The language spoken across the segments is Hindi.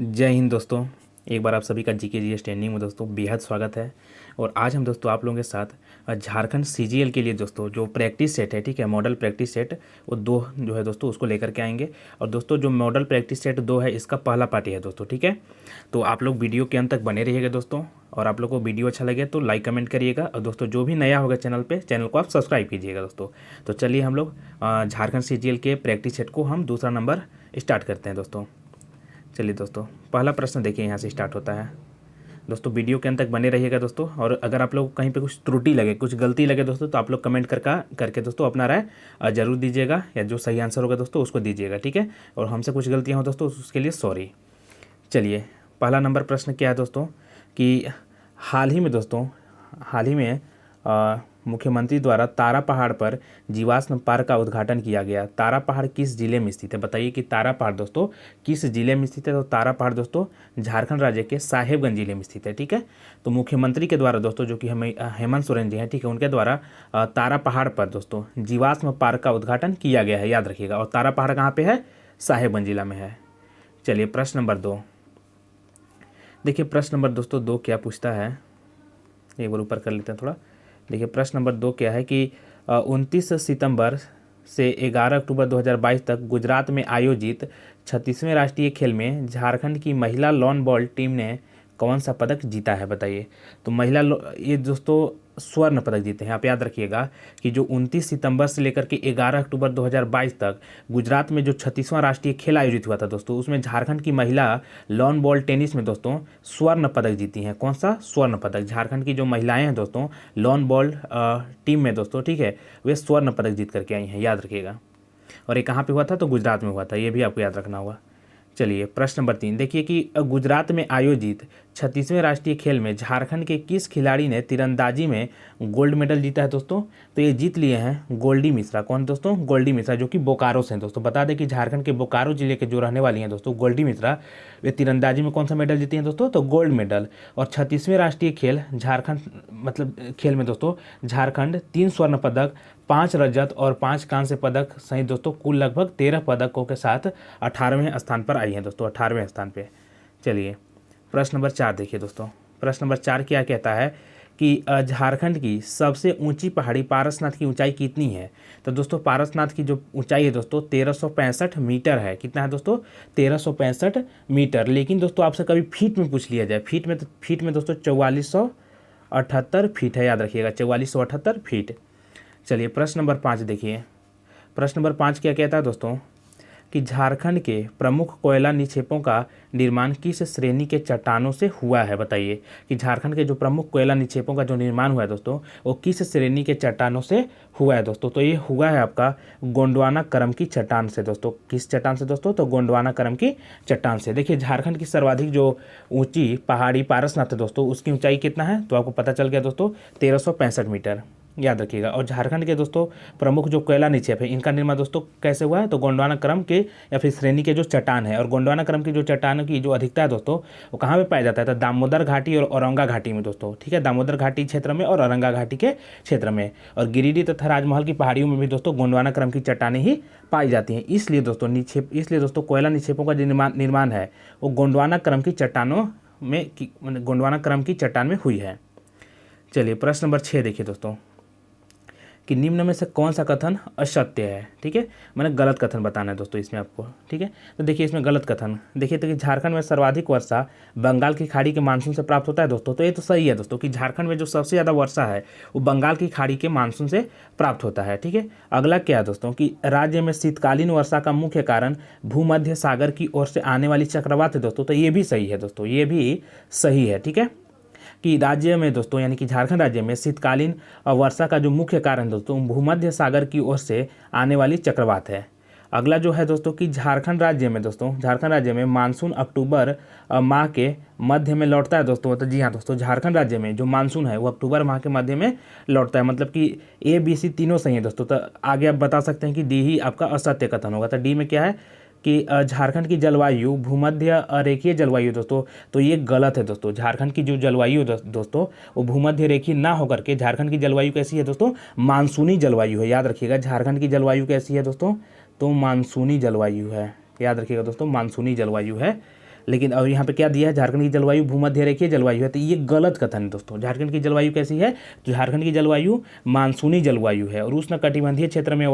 जय हिंद दोस्तों। एक बार आप सभी का जीके जीएस ट्रेनिंग में दोस्तों बेहद स्वागत है। और आज हम दोस्तों आप लोगों के साथ झारखंड सीजीएल के लिए दोस्तों जो प्रैक्टिस सेट है, ठीक है, मॉडल प्रैक्टिस सेट वो दो जो है दोस्तों उसको लेकर के आएंगे। और दोस्तों जो मॉडल प्रैक्टिस सेट 2 है इसका पहला पार्ट है दोस्तों, ठीक है। तो आप लोग वीडियो के अंत तक बने रहिएगा दोस्तों। और आप लोग को वीडियो अच्छा लगे तो लाइक कमेंट करिएगा। और दोस्तों जो भी नया होगा चैनल पे, चैनल को आप सब्सक्राइब कीजिएगा दोस्तों। तो चलिए हम लोग झारखंड सीजीएल के प्रैक्टिस सेट को हम दूसरा नंबर स्टार्ट करते हैं दोस्तों। चलिए दोस्तों, पहला प्रश्न देखिए यहाँ से स्टार्ट होता है। दोस्तों वीडियो के अंत तक बने रहिएगा दोस्तों। और अगर आप लोग कहीं पे कुछ त्रुटि लगे, कुछ गलती लगे दोस्तों, तो आप लोग कमेंट करके दोस्तों अपना राय जरूर दीजिएगा, या जो सही आंसर होगा दोस्तों उसको दीजिएगा, ठीक है। और हमसे कुछ गलतियाँ हो दोस्तों उसके लिए सॉरी। चलिए, पहला नंबर प्रश्न क्या है दोस्तों कि हाल ही में मुख्यमंत्री द्वारा तारा पहाड़ पर जीवाश्म पार्क का उद्घाटन किया गया। तारा पहाड़ किस जिले में स्थित है? बताइए कि तारा पहाड़ दोस्तों किस जिले में स्थित है। तो तारा पहाड़ दोस्तों झारखंड राज्य के साहेबगंज जिले में स्थित है, ठीक है। तो मुख्यमंत्री के द्वारा दोस्तों जो कि हमें हेमंत सोरेन जी हैं, ठीक है, उनके द्वारा तारा पहाड़ पर दोस्तों जीवाश्म पार्क का उद्घाटन किया गया है, याद रखिएगा। और तारा पहाड़ कहाँ पे है? साहेबगंज जिला में है। चलिए प्रश्न नंबर 2 देखिए। प्रश्न नंबर दोस्तों 2 क्या पूछता है, एक बार ऊपर कर लेते हैं थोड़ा। देखिए प्रश्न नंबर 2 क्या है कि 29 सितंबर से 11 अक्टूबर 2022 तक गुजरात में आयोजित 36वें राष्ट्रीय खेल में झारखंड की महिला लॉन बॉल टीम ने कौन सा पदक जीता है? बताइए। तो ये दोस्तों स्वर्ण पदक जीते हैं। आप याद रखिएगा कि जो 29 सितंबर से लेकर के 11 अक्टूबर 2022 तक गुजरात में जो 36वां राष्ट्रीय खेल आयोजित हुआ था दोस्तों, उसमें झारखंड की महिला लॉन बॉल टेनिस में दोस्तों स्वर्ण पदक जीती हैं। कौन सा स्वर्ण पदक? झारखंड की जो महिलाएं हैं दोस्तों लॉन बॉल टीम में दोस्तों, ठीक है, वे स्वर्ण पदक जीत करके आई हैं, याद रखिएगा। और ये कहाँ पर हुआ था? तो गुजरात में हुआ था, ये भी आपको याद रखना होगा। चलिए प्रश्न नंबर 3 देखिए कि गुजरात में आयोजित 36वें राष्ट्रीय खेल में झारखंड के किस खिलाड़ी ने तीरंदाजी में गोल्ड मेडल जीता है दोस्तों? तो ये जीत लिए हैं गोल्डी मिश्रा। कौन दोस्तों? गोल्डी मिश्रा, जो कि बोकारो से हैं दोस्तों। बता दें कि झारखंड के बोकारो जिले के जो रहने वाली हैं दोस्तों गोल्डी मिश्रा, वे तीरंदाजी में कौन सा मेडल जीती हैं दोस्तों? तो गोल्ड मेडल। और 36वें राष्ट्रीय खेल में दोस्तों झारखंड 3 स्वर्ण पदक, 5 रजत और 5 कांस्य पदक सहित दोस्तों कुल लगभग 13 पदकों के साथ 18वें स्थान पर आई हैं दोस्तों, 18वें स्थान पे। चलिए प्रश्न नंबर 4 देखिए दोस्तों। प्रश्न नंबर 4 क्या कहता है कि झारखंड की सबसे ऊंची पहाड़ी पारसनाथ की ऊंचाई कितनी है? तो दोस्तों पारसनाथ की जो ऊंचाई है दोस्तों 1365 मीटर है। कितना है दोस्तों? 1365 मीटर। लेकिन दोस्तों आपसे कभी फीट में पूछ लिया जाए, फीट में दोस्तों 4478 फीट है, याद रखिएगा, 4478 फीट। चलिए प्रश्न नंबर 5 देखिए। प्रश्न नंबर 5 क्या कहता है दोस्तों कि झारखंड के प्रमुख कोयला निक्षेपों का निर्माण किस श्रेणी के चट्टानों से हुआ है? बताइए कि झारखंड के जो प्रमुख कोयला निक्षेपों का जो निर्माण हुआ है दोस्तों वो किस श्रेणी के चट्टानों से हुआ है दोस्तों? तो ये हुआ है आपका गोंडवाना करम की चट्टान से दोस्तों। किस चट्टान से दोस्तों? तो गोंडवाना करम की चट्टान से। देखिए झारखंड की सर्वाधिक जो ऊँची पहाड़ी पारसनाथ है दोस्तों उसकी ऊँचाई कितना है? तो आपको पता चल गया दोस्तों 1365 मीटर, याद रखिएगा। और झारखंड के दोस्तों प्रमुख जो कोयला निक्षेप है इनका निर्माण दोस्तों कैसे हुआ है? तो गोंडवाना क्रम के या फिर श्रेणी के जो चट्टान है। और गोंडवाना क्रम की जो चट्टानों की जो अधिकता है दोस्तों वो कहाँ पे पाया जाता है? तो दामोदर घाटी और औरंगा घाटी में दोस्तों, ठीक है, दामोदर घाटी क्षेत्र में और औरंगा घाटी के क्षेत्र में। और गिरिडीह तथा राजमहल की पहाड़ियों में भी दोस्तों गोंडवाना क्रम की चट्टानें ही पाई जाती हैं। इसलिए दोस्तों कोयला निक्षेपों का जो निर्माण है वो गोंडवाना क्रम की चट्टानों में गोंडवाना क्रम की चट्टान में हुई है। चलिए प्रश्न नंबर 6 देखिए दोस्तों कि निम्न में से कौन सा कथन असत्य है? ठीक है, मैंने गलत कथन बताना है दोस्तों इसमें आपको, ठीक है। तो देखिए इसमें गलत कथन देखिए तो कि झारखंड में सर्वाधिक वर्षा बंगाल की खाड़ी के मानसून से प्राप्त होता है दोस्तों। तो ये तो सही है दोस्तों कि झारखंड में जो सबसे ज़्यादा वर्षा है वो बंगाल की खाड़ी के मानसून से प्राप्त होता है, ठीक है। अगला क्या है दोस्तों कि राज्य में शीतकालीन वर्षा का मुख्य कारण भूमध्य सागर की ओर से आने वाली चक्रवात है दोस्तों। तो ये भी सही है दोस्तों, ये भी सही है, ठीक है, कि राज्य में दोस्तों यानी कि झारखंड राज्य में शीतकालीन वर्षा का जो मुख्य कारण दोस्तों भूमध्य सागर की ओर से आने वाली चक्रवात है। अगला जो है दोस्तों कि झारखंड राज्य में मानसून अक्टूबर माह के मध्य में लौटता है दोस्तों। तो जी हाँ दोस्तों, झारखंड राज्य में जो मानसून है वो अक्टूबर माह के मध्य में लौटता है। मतलब कि ए बी सी तीनों सही है दोस्तों। तो आगे आप बता सकते हैं कि डी ही आपका असत्य कथन होगा। तो डी में क्या है कि झारखंड की जलवायु भूमध्य रेखीय जलवायु दोस्तों। तो ये गलत है दोस्तों। झारखंड की जो जलवायु दोस्तों वो भूमध्य रेखीय ना होकर के झारखंड की जलवायु कैसी है दोस्तों? मानसूनी जलवायु है, याद रखिएगा। झारखंड की जलवायु कैसी है दोस्तों? तो मानसूनी जलवायु है, याद रखिएगा दोस्तों, मानसूनी जलवायु है लेकिन और यहाँ पे क्या दिया है, झारखंड की जलवायु भूमध्य रेखीय जलवायु है, तो ये गलत कथन है दोस्तों। झारखंड की जलवायु कैसी है, तो झारखंड की जलवायु मानसूनी जलवायु है और उष्णकटिबंधीय क्षेत्र में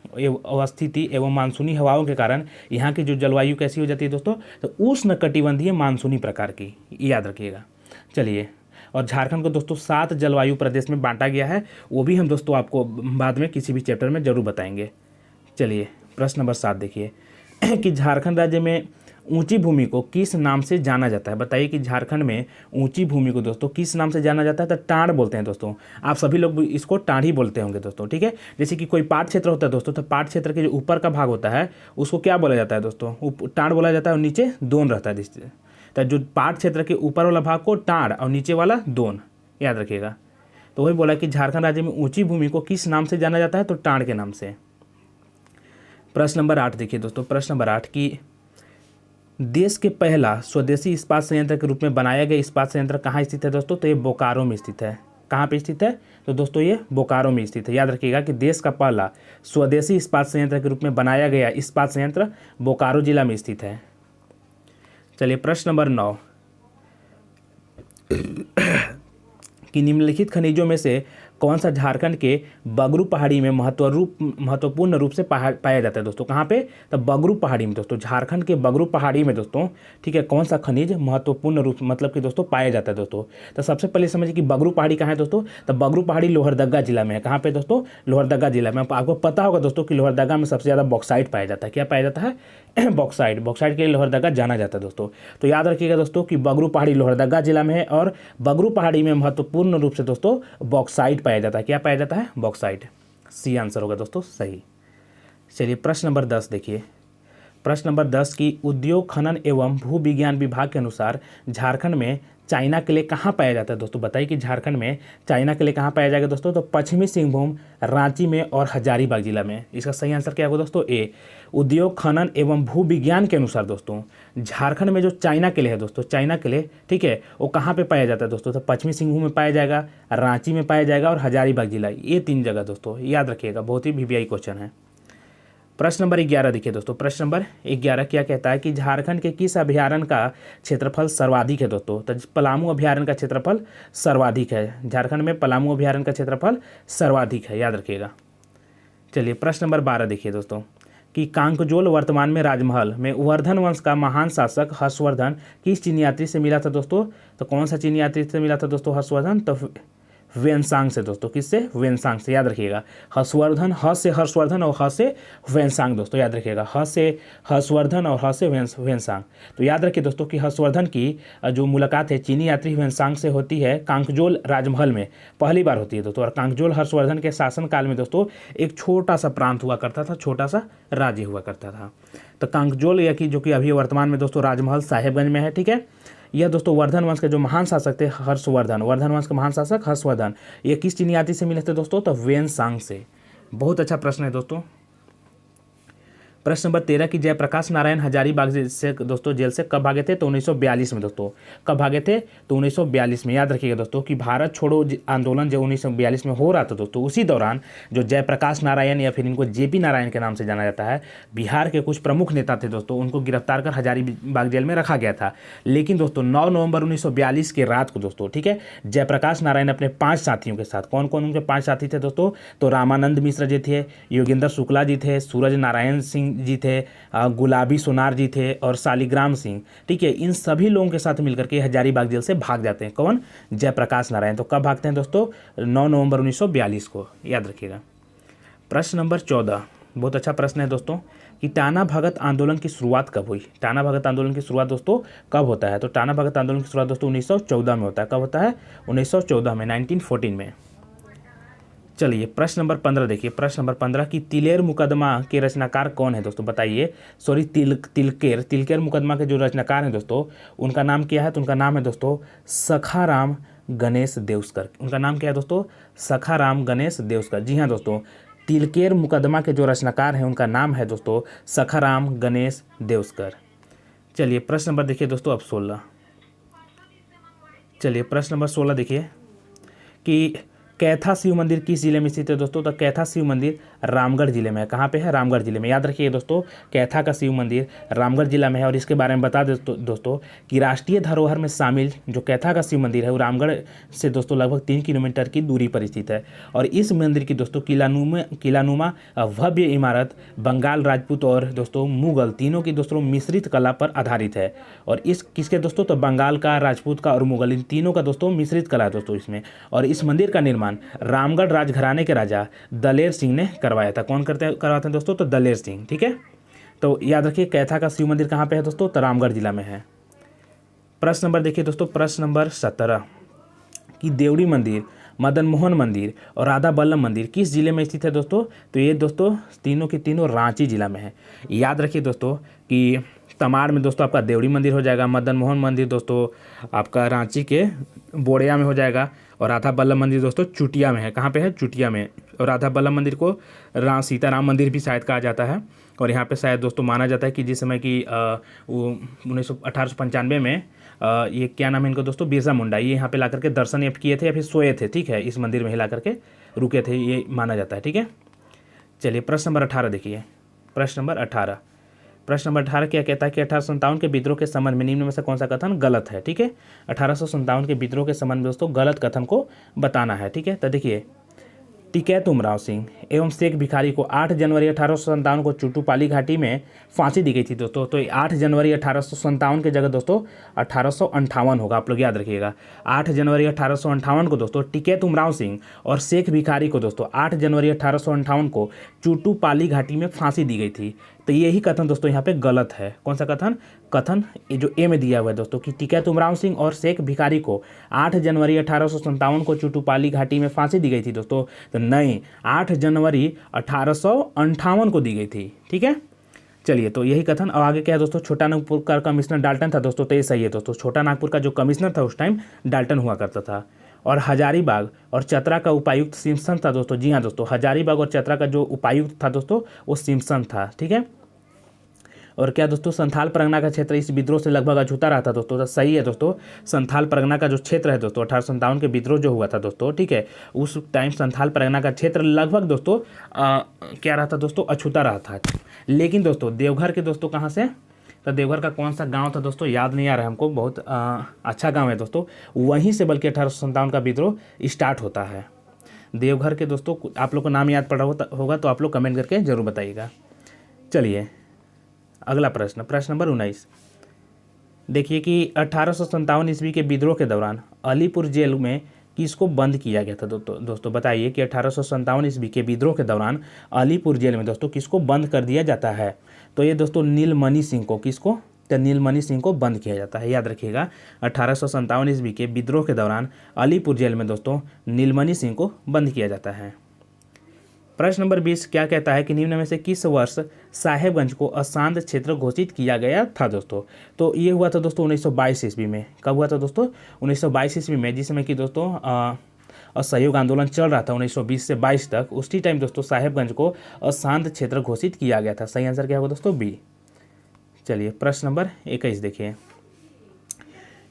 अवस्थिति एवं मानसूनी हवाओं के कारण यहाँ की जो जलवायु कैसी हो जाती है दोस्तों, तो उष्णकटिबंधीय मानसूनी प्रकार की, याद रखिएगा। चलिए, और झारखंड को दोस्तों 7 जलवायु प्रदेश में बांटा गया है, वो भी हम दोस्तों आपको बाद में किसी भी चैप्टर में जरूर बताएंगे। चलिए, प्रश्न नंबर 7 देखिए कि झारखंड राज्य में ऊंची भूमि को किस नाम से जाना जाता है। बताइए कि झारखंड में ऊंची भूमि को दोस्तों किस नाम से जाना जाता है, तो टाढ़ बोलते हैं दोस्तों। आप सभी लोग इसको टाढ़ ही बोलते होंगे दोस्तों, ठीक है। जैसे कि कोई पाट क्षेत्र होता है दोस्तों, तो पाट क्षेत्र के जो ऊपर का भाग होता है उसको क्या बोला जाता है दोस्तों, टाढ़ बोला जाता है, और नीचे दोन रहता है जिससे, तो जो पाट क्षेत्र के ऊपर वाला भाग को टाढ़ और नीचे वाला दोन, याद रखिएगा। तो वही बोला कि झारखंड राज्य में ऊंची भूमि को किस नाम से जाना जाता है, तो टाढ़ के नाम से। प्रश्न नंबर 8 देखिए दोस्तों, प्रश्न नंबर 8 की देश के पहला स्वदेशी इस्पात संयंत्र के रूप में बनाया गया इस्पात संयंत्र कहाँ स्थित है दोस्तों, तो ये बोकारो में स्थित है। कहाँ पे स्थित है, तो दोस्तों ये बोकारो में स्थित है। याद रखिएगा कि देश का पहला स्वदेशी इस्पात संयंत्र के रूप में बनाया गया इस्पात संयंत्र बोकारो जिला में स्थित है। चलिए, प्रश्न नंबर 9 कि निम्नलिखित खनिजों में से कौन सा झारखंड के बगरू पहाड़ी में महत्वपूर्ण रूप से पाया जाता है दोस्तों। कहाँ पे, तो बगरू पहाड़ी में दोस्तों, झारखंड के बगरू पहाड़ी में दोस्तों, ठीक है, कौन सा खनिज महत्वपूर्ण रूप मतलब कि दोस्तों पाया जाता है दोस्तों। तो सबसे पहले समझिए कि बगरू पहाड़ी कहाँ है दोस्तों, तो बगरू पहाड़ी लोहरदगा जिला में है। कहाँ पे दोस्तों, लोहरदगा जिला में। आपको पता होगा दोस्तों कि लोहरदगा में सबसे ज़्यादा बॉक्साइट पाया जाता है। क्या पाया जाता है, बॉक्साइट। बॉक्साइट के लिए लोहरदगा जाना जाता है दोस्तों। तो याद रखिएगा दोस्तों कि बगरू पहाड़ी लोहरदगा जिला में है और बगरू पहाड़ी में महत्वपूर्ण रूप से दोस्तों बॉक्साइट पाया जाता है। क्या पाया जाता है, बॉक्साइट। सी आंसर होगा दोस्तों सही। चलिए, प्रश्न नंबर 10 देखिए। प्रश्न नंबर 10 की उद्योग खनन एवं भू विज्ञान विभाग के अनुसार झारखंड में चाइना के लिए कहाँ पाया जाता है दोस्तों। बताइए कि झारखंड में चाइना के लिए कहाँ पाया जाएगा दोस्तों, तो पश्चिमी सिंहभूम, रांची में और हजारीबाग जिला में। इसका सही आंसर क्या होगा दोस्तों, ए। उद्योग खनन एवं भू विज्ञान के अनुसार दोस्तों झारखंड में जो चाइना के लिए है दोस्तों, चाइना के लिए, ठीक है, वो कहाँ पे पाया जाता है दोस्तों, तो पश्चिमी सिंहभूम में पाया जाएगा, रांची में पाया जाएगा और हजारीबाग जिला, ये 3 जगह दोस्तों, याद रखिएगा। बहुत ही वीवीआई क्वेश्चन है। प्रश्न नंबर 11 देखिए दोस्तों। प्रश्न नंबर 11 क्या कहता है कि झारखंड के किस अभ्यारण्य का क्षेत्रफल सर्वाधिक है दोस्तों, तो पलामू अभ्यारण्य का क्षेत्रफल सर्वाधिक है। झारखंड में पलामू अभ्यारण्य का क्षेत्रफल सर्वाधिक है, याद रखिएगा। चलिए, प्रश्न नंबर 12 देखिए दोस्तों कि कांकजोल वर्तमान में राजमहल में वर्धन वंश का महान शासक हर्षवर्धन किस चीनी यात्री से मिला था दोस्तों, तो कौन सा चीनी यात्री से मिला था दोस्तों हर्षवर्धन, तो वेनसांग से दोस्तों। किससे, वेनसांग से, याद रखिएगा। हर्षवर्धन, ह से हर्षवर्धन और ह से वेनसांग दोस्तों, याद रखिएगा। ह से हर्षवर्धन और ह से वेनसांग। तो याद रखिए दोस्तों कि हर्षवर्धन की जो मुलाकात है चीनी यात्री वेनसांग से होती है कांकजोल राजमहल में, पहली बार होती है दोस्तों। और कांकजोल हर्षवर्धन के शासनकाल में दोस्तों एक छोटा सा प्रांत हुआ करता था, छोटा सा राज्य हुआ करता था। तो कांकजोल या कि जो कि अभी वर्तमान में दोस्तों राजमहल साहेबगंज में है, ठीक है। यह दोस्तों वर्धन वंश के जो महान शासक थे हर्षवर्धन, वर्धन वंश के महान शासक हर्षवर्धन, ये किस चीनी यात्री से मिले थे दोस्तों, तो वेनसांग से। बहुत अच्छा प्रश्न है दोस्तों। प्रश्न नंबर 13 की जयप्रकाश नारायण हजारीबाग से दोस्तों जेल से कब भागे थे, तो 1942 में दोस्तों। कब भागे थे, तो 1942 में। याद रखिएगा दोस्तों कि भारत छोड़ो आंदोलन जब 1942 में हो रहा था दोस्तों, उसी दौरान जो जयप्रकाश नारायण या फिर इनको जेपी नारायण के नाम से जाना जाता है, बिहार के कुछ प्रमुख नेता थे दोस्तों, उनको गिरफ्तार कर हजारीबाग जेल में रखा गया था। लेकिन दोस्तों 9 नवंबर 1942 के रात को दोस्तों, ठीक है, जयप्रकाश नारायण अपने 5 साथियों के साथ, कौन कौन उनके 5 साथी थे दोस्तों, तो रामानंद मिश्र जी थे, योगेंद्र शुक्ला जी थे, सूरज नारायण सिंह जी थे, गुलाबी सोनार जी थे और शालिग्राम सिंह, ठीक है। इन सभी लोगों के साथ मिलकर के हजारीबाग जेल से भाग जाते हैं। कौन, जयप्रकाश नारायण। तो कब भागते हैं दोस्तों, 9 नवंबर 1942 को, याद रखिएगा। प्रश्न नंबर 14 बहुत अच्छा प्रश्न है दोस्तों कि टाना भगत आंदोलन की शुरुआत कब हुई। टाना भगत आंदोलन की शुरुआत दोस्तों कब होता है, तो टाना भगत आंदोलन की शुरुआत दोस्तों 1914 में होता है। कब होता है, 1914 में, 1914 में। चलिए, प्रश्न नंबर 15 देखिए। प्रश्न नंबर 15 की तिलेर मुकदमा के रचनाकार कौन है दोस्तों, बताइए। सॉरी, तिलकेर मुकदमा के जो रचनाकार हैं दोस्तों, उनका नाम क्या है, तो उनका नाम है दोस्तों सखाराम गणेश देवस्कर। उनका नाम क्या है दोस्तों, सखाराम गणेश देवस्कर। जी हाँ दोस्तों, तिलकेर मुकदमा के जो रचनाकार हैं उनका नाम है दोस्तों सखाराम गणेश देवस्कर। चलिए, प्रश्न नंबर देखिए दोस्तों अब 16। चलिए, प्रश्न नंबर 16 देखिए कि कैथा शिव मंदिर किस जिले में स्थित है दोस्तों, तो कैथा शिव मंदिर रामगढ़ जिले में है। कहाँ पे है? रामगढ़ जिले में। याद रखिए दोस्तों, कैथा का शिव मंदिर रामगढ़ जिला में है। और इसके बारे में बता दे दोस्तों कि राष्ट्रीय धरोहर में शामिल जो कैथा का शिव मंदिर है वो रामगढ़ से दोस्तों लगभग 3 किलोमीटर की दूरी पर स्थित है। और इस मंदिर की दोस्तों किलानुमा भव्य इमारत बंगाल, राजपूत और दोस्तों मुगल तीनों की दोस्तों मिश्रित कला पर आधारित है। और इस किसके दोस्तों? तो बंगाल का, राजपूत का और मुगल, इन तीनों का दोस्तों मिश्रित कला है दोस्तों इसमें। और इस मंदिर का निर्माण रामगढ़ राजघराने के राजा दलेर सिंह ने करवाया था। कौन करवाते हैं दोस्तों? तो दलेर सिंह। ठीक है, तो याद रखिए कैथा का शिव मंदिर कहाँ पे है दोस्तों? तो रामगढ़ जिला में है। प्रश्न नंबर देखिए दोस्तों, प्रश्न नंबर 17 कि देवड़ी मंदिर, मदन मोहन मंदिर और राधा बल्लभ मंदिर किस जिले में स्थित है दोस्तों? तो ये दोस्तों तीनों की तीनों रांची जिला में है। याद रखिए दोस्तों कि तमाड़ में दोस्तों आपका देवड़ी मंदिर हो जाएगा, मदन मोहन मंदिर दोस्तों आपका रांची के बोड़िया में हो जाएगा, और राधा बल्लभ मंदिर दोस्तों चुटिया में है। कहाँ पे है? चुटिया में। और राधा बल्लभ मंदिर को सीताराम मंदिर भी शायद कहा जाता है। और यहाँ पे शायद दोस्तों माना जाता है कि जिस समय की 1895 में ये क्या नाम है इनको दोस्तों? बिरसा मुंडा, ये यहाँ पे ला करके दर्शन या किए थे या फिर सोए थे। ठीक है, इस मंदिर में ही ला करके रुके थे, ये माना जाता है। ठीक है, चलिए प्रश्न नंबर 18 देखिए। प्रश्न नंबर 18 क्या कहता है कि 1857 के विद्रोह के संबंध में निम्न में से कौन सा कथन गलत है? ठीक है, 1857 के विद्रोह के संबंध में दोस्तों गलत कथन को बताना है। ठीक है, तो देखिए, टिकैत उमराव सिंह एवं शेख भिखारी को 8 जनवरी 1857 को चुटुपाली घाटी में फांसी दी गई थी दोस्तों। तो 8 जनवरी 1857 की जगह दोस्तों 1858 होगा, आप लोग याद रखिएगा। 8 जनवरी 1858 को दोस्तों टिकैत उमराव सिंह और शेख भिखारी को दोस्तों 8 जनवरी 1858 को चुटुपाली घाटी में फांसी दी गई थी। तो यही कथन दोस्तों यहाँ पे गलत है। कौन सा कथन? कथन ये जो ए में दिया हुआ है दोस्तों कि टिकैत उमराव सिंह और शेख भिखारी को 8 जनवरी 1857 को चुटुपाली घाटी में फांसी दी गई थी दोस्तों। तो नहीं, 8 जनवरी 1858 को दी गई थी। ठीक है, चलिए, तो यही कथन। अब आगे क्या है दोस्तों? छोटा नागपुर का कमिश्नर डाल्टन था दोस्तों। तो ये सही है दोस्तों, छोटा नागपुर का जो कमिश्नर था उस टाइम डाल्टन हुआ करता था। और हजारीबाग और चतरा का उपायुक्त सिम्पसन था दोस्तों। जी हाँ दोस्तों, हजारीबाग और चतरा का जो उपायुक्त था दोस्तों वो सिम्पसन था। ठीक है, और क्या दोस्तों? संथाल परगना का क्षेत्र इस विद्रोह से लगभग अछूता रहा था दोस्तों। तो सही है दोस्तों, संथाल परगना का जो क्षेत्र है दोस्तों 1857 के विद्रोह जो हुआ था दोस्तों, ठीक है, उस टाइम संथाल परगना का क्षेत्र लगभग दोस्तों क्या रहा था दोस्तों? अछूता रहा था। लेकिन दोस्तों देवघर के दोस्तों कहाँ से? तो देवघर का कौन सा गांव था दोस्तों? याद नहीं आ रहा है हमको, बहुत अच्छा गांव है दोस्तों, वहीं से बल्कि 1857 का विद्रोह स्टार्ट होता है। देवघर के दोस्तों आप लोग को नाम याद पड़ा होगा तो आप लोग कमेंट करके जरूर बताइएगा। चलिए अगला प्रश्न, प्रश्न नंबर 19 देखिए कि 1857 ईस्वी के विद्रोह के दौरान अलीपुर जेल में किसको बंद किया गया था दोस्तों बताइए कि 1857 ईस्वी के विद्रोह के दौरान अलीपुर जेल में दोस्तों किसको बंद कर दिया जाता है? तो ये दोस्तों नीलमणि सिंह को, किसको? तो नीलमणि सिंह को बंद किया जाता है। याद रखिएगा, 1857 ईस्वी के विद्रोह के दौरान अलीपुर जेल में दोस्तों नीलमणि सिंह को बंद किया जाता है। प्रश्न नंबर 20 क्या कहता है कि निम्न में से किस वर्ष साहेबगंज को अशांत क्षेत्र घोषित किया गया था दोस्तों? तो ये हुआ था दोस्तों 1922 ईस्वी में। कब हुआ था दोस्तों? 1922 ईस्वी में, जिसमें कि दोस्तों असहयोग आंदोलन चल रहा था 1920 से 22 तक। उसी टाइम दोस्तों साहेबगंज को अशांत क्षेत्र घोषित किया गया था। सही आंसर क्या होगा दोस्तों? बी। चलिए प्रश्न नंबर 21 देखिए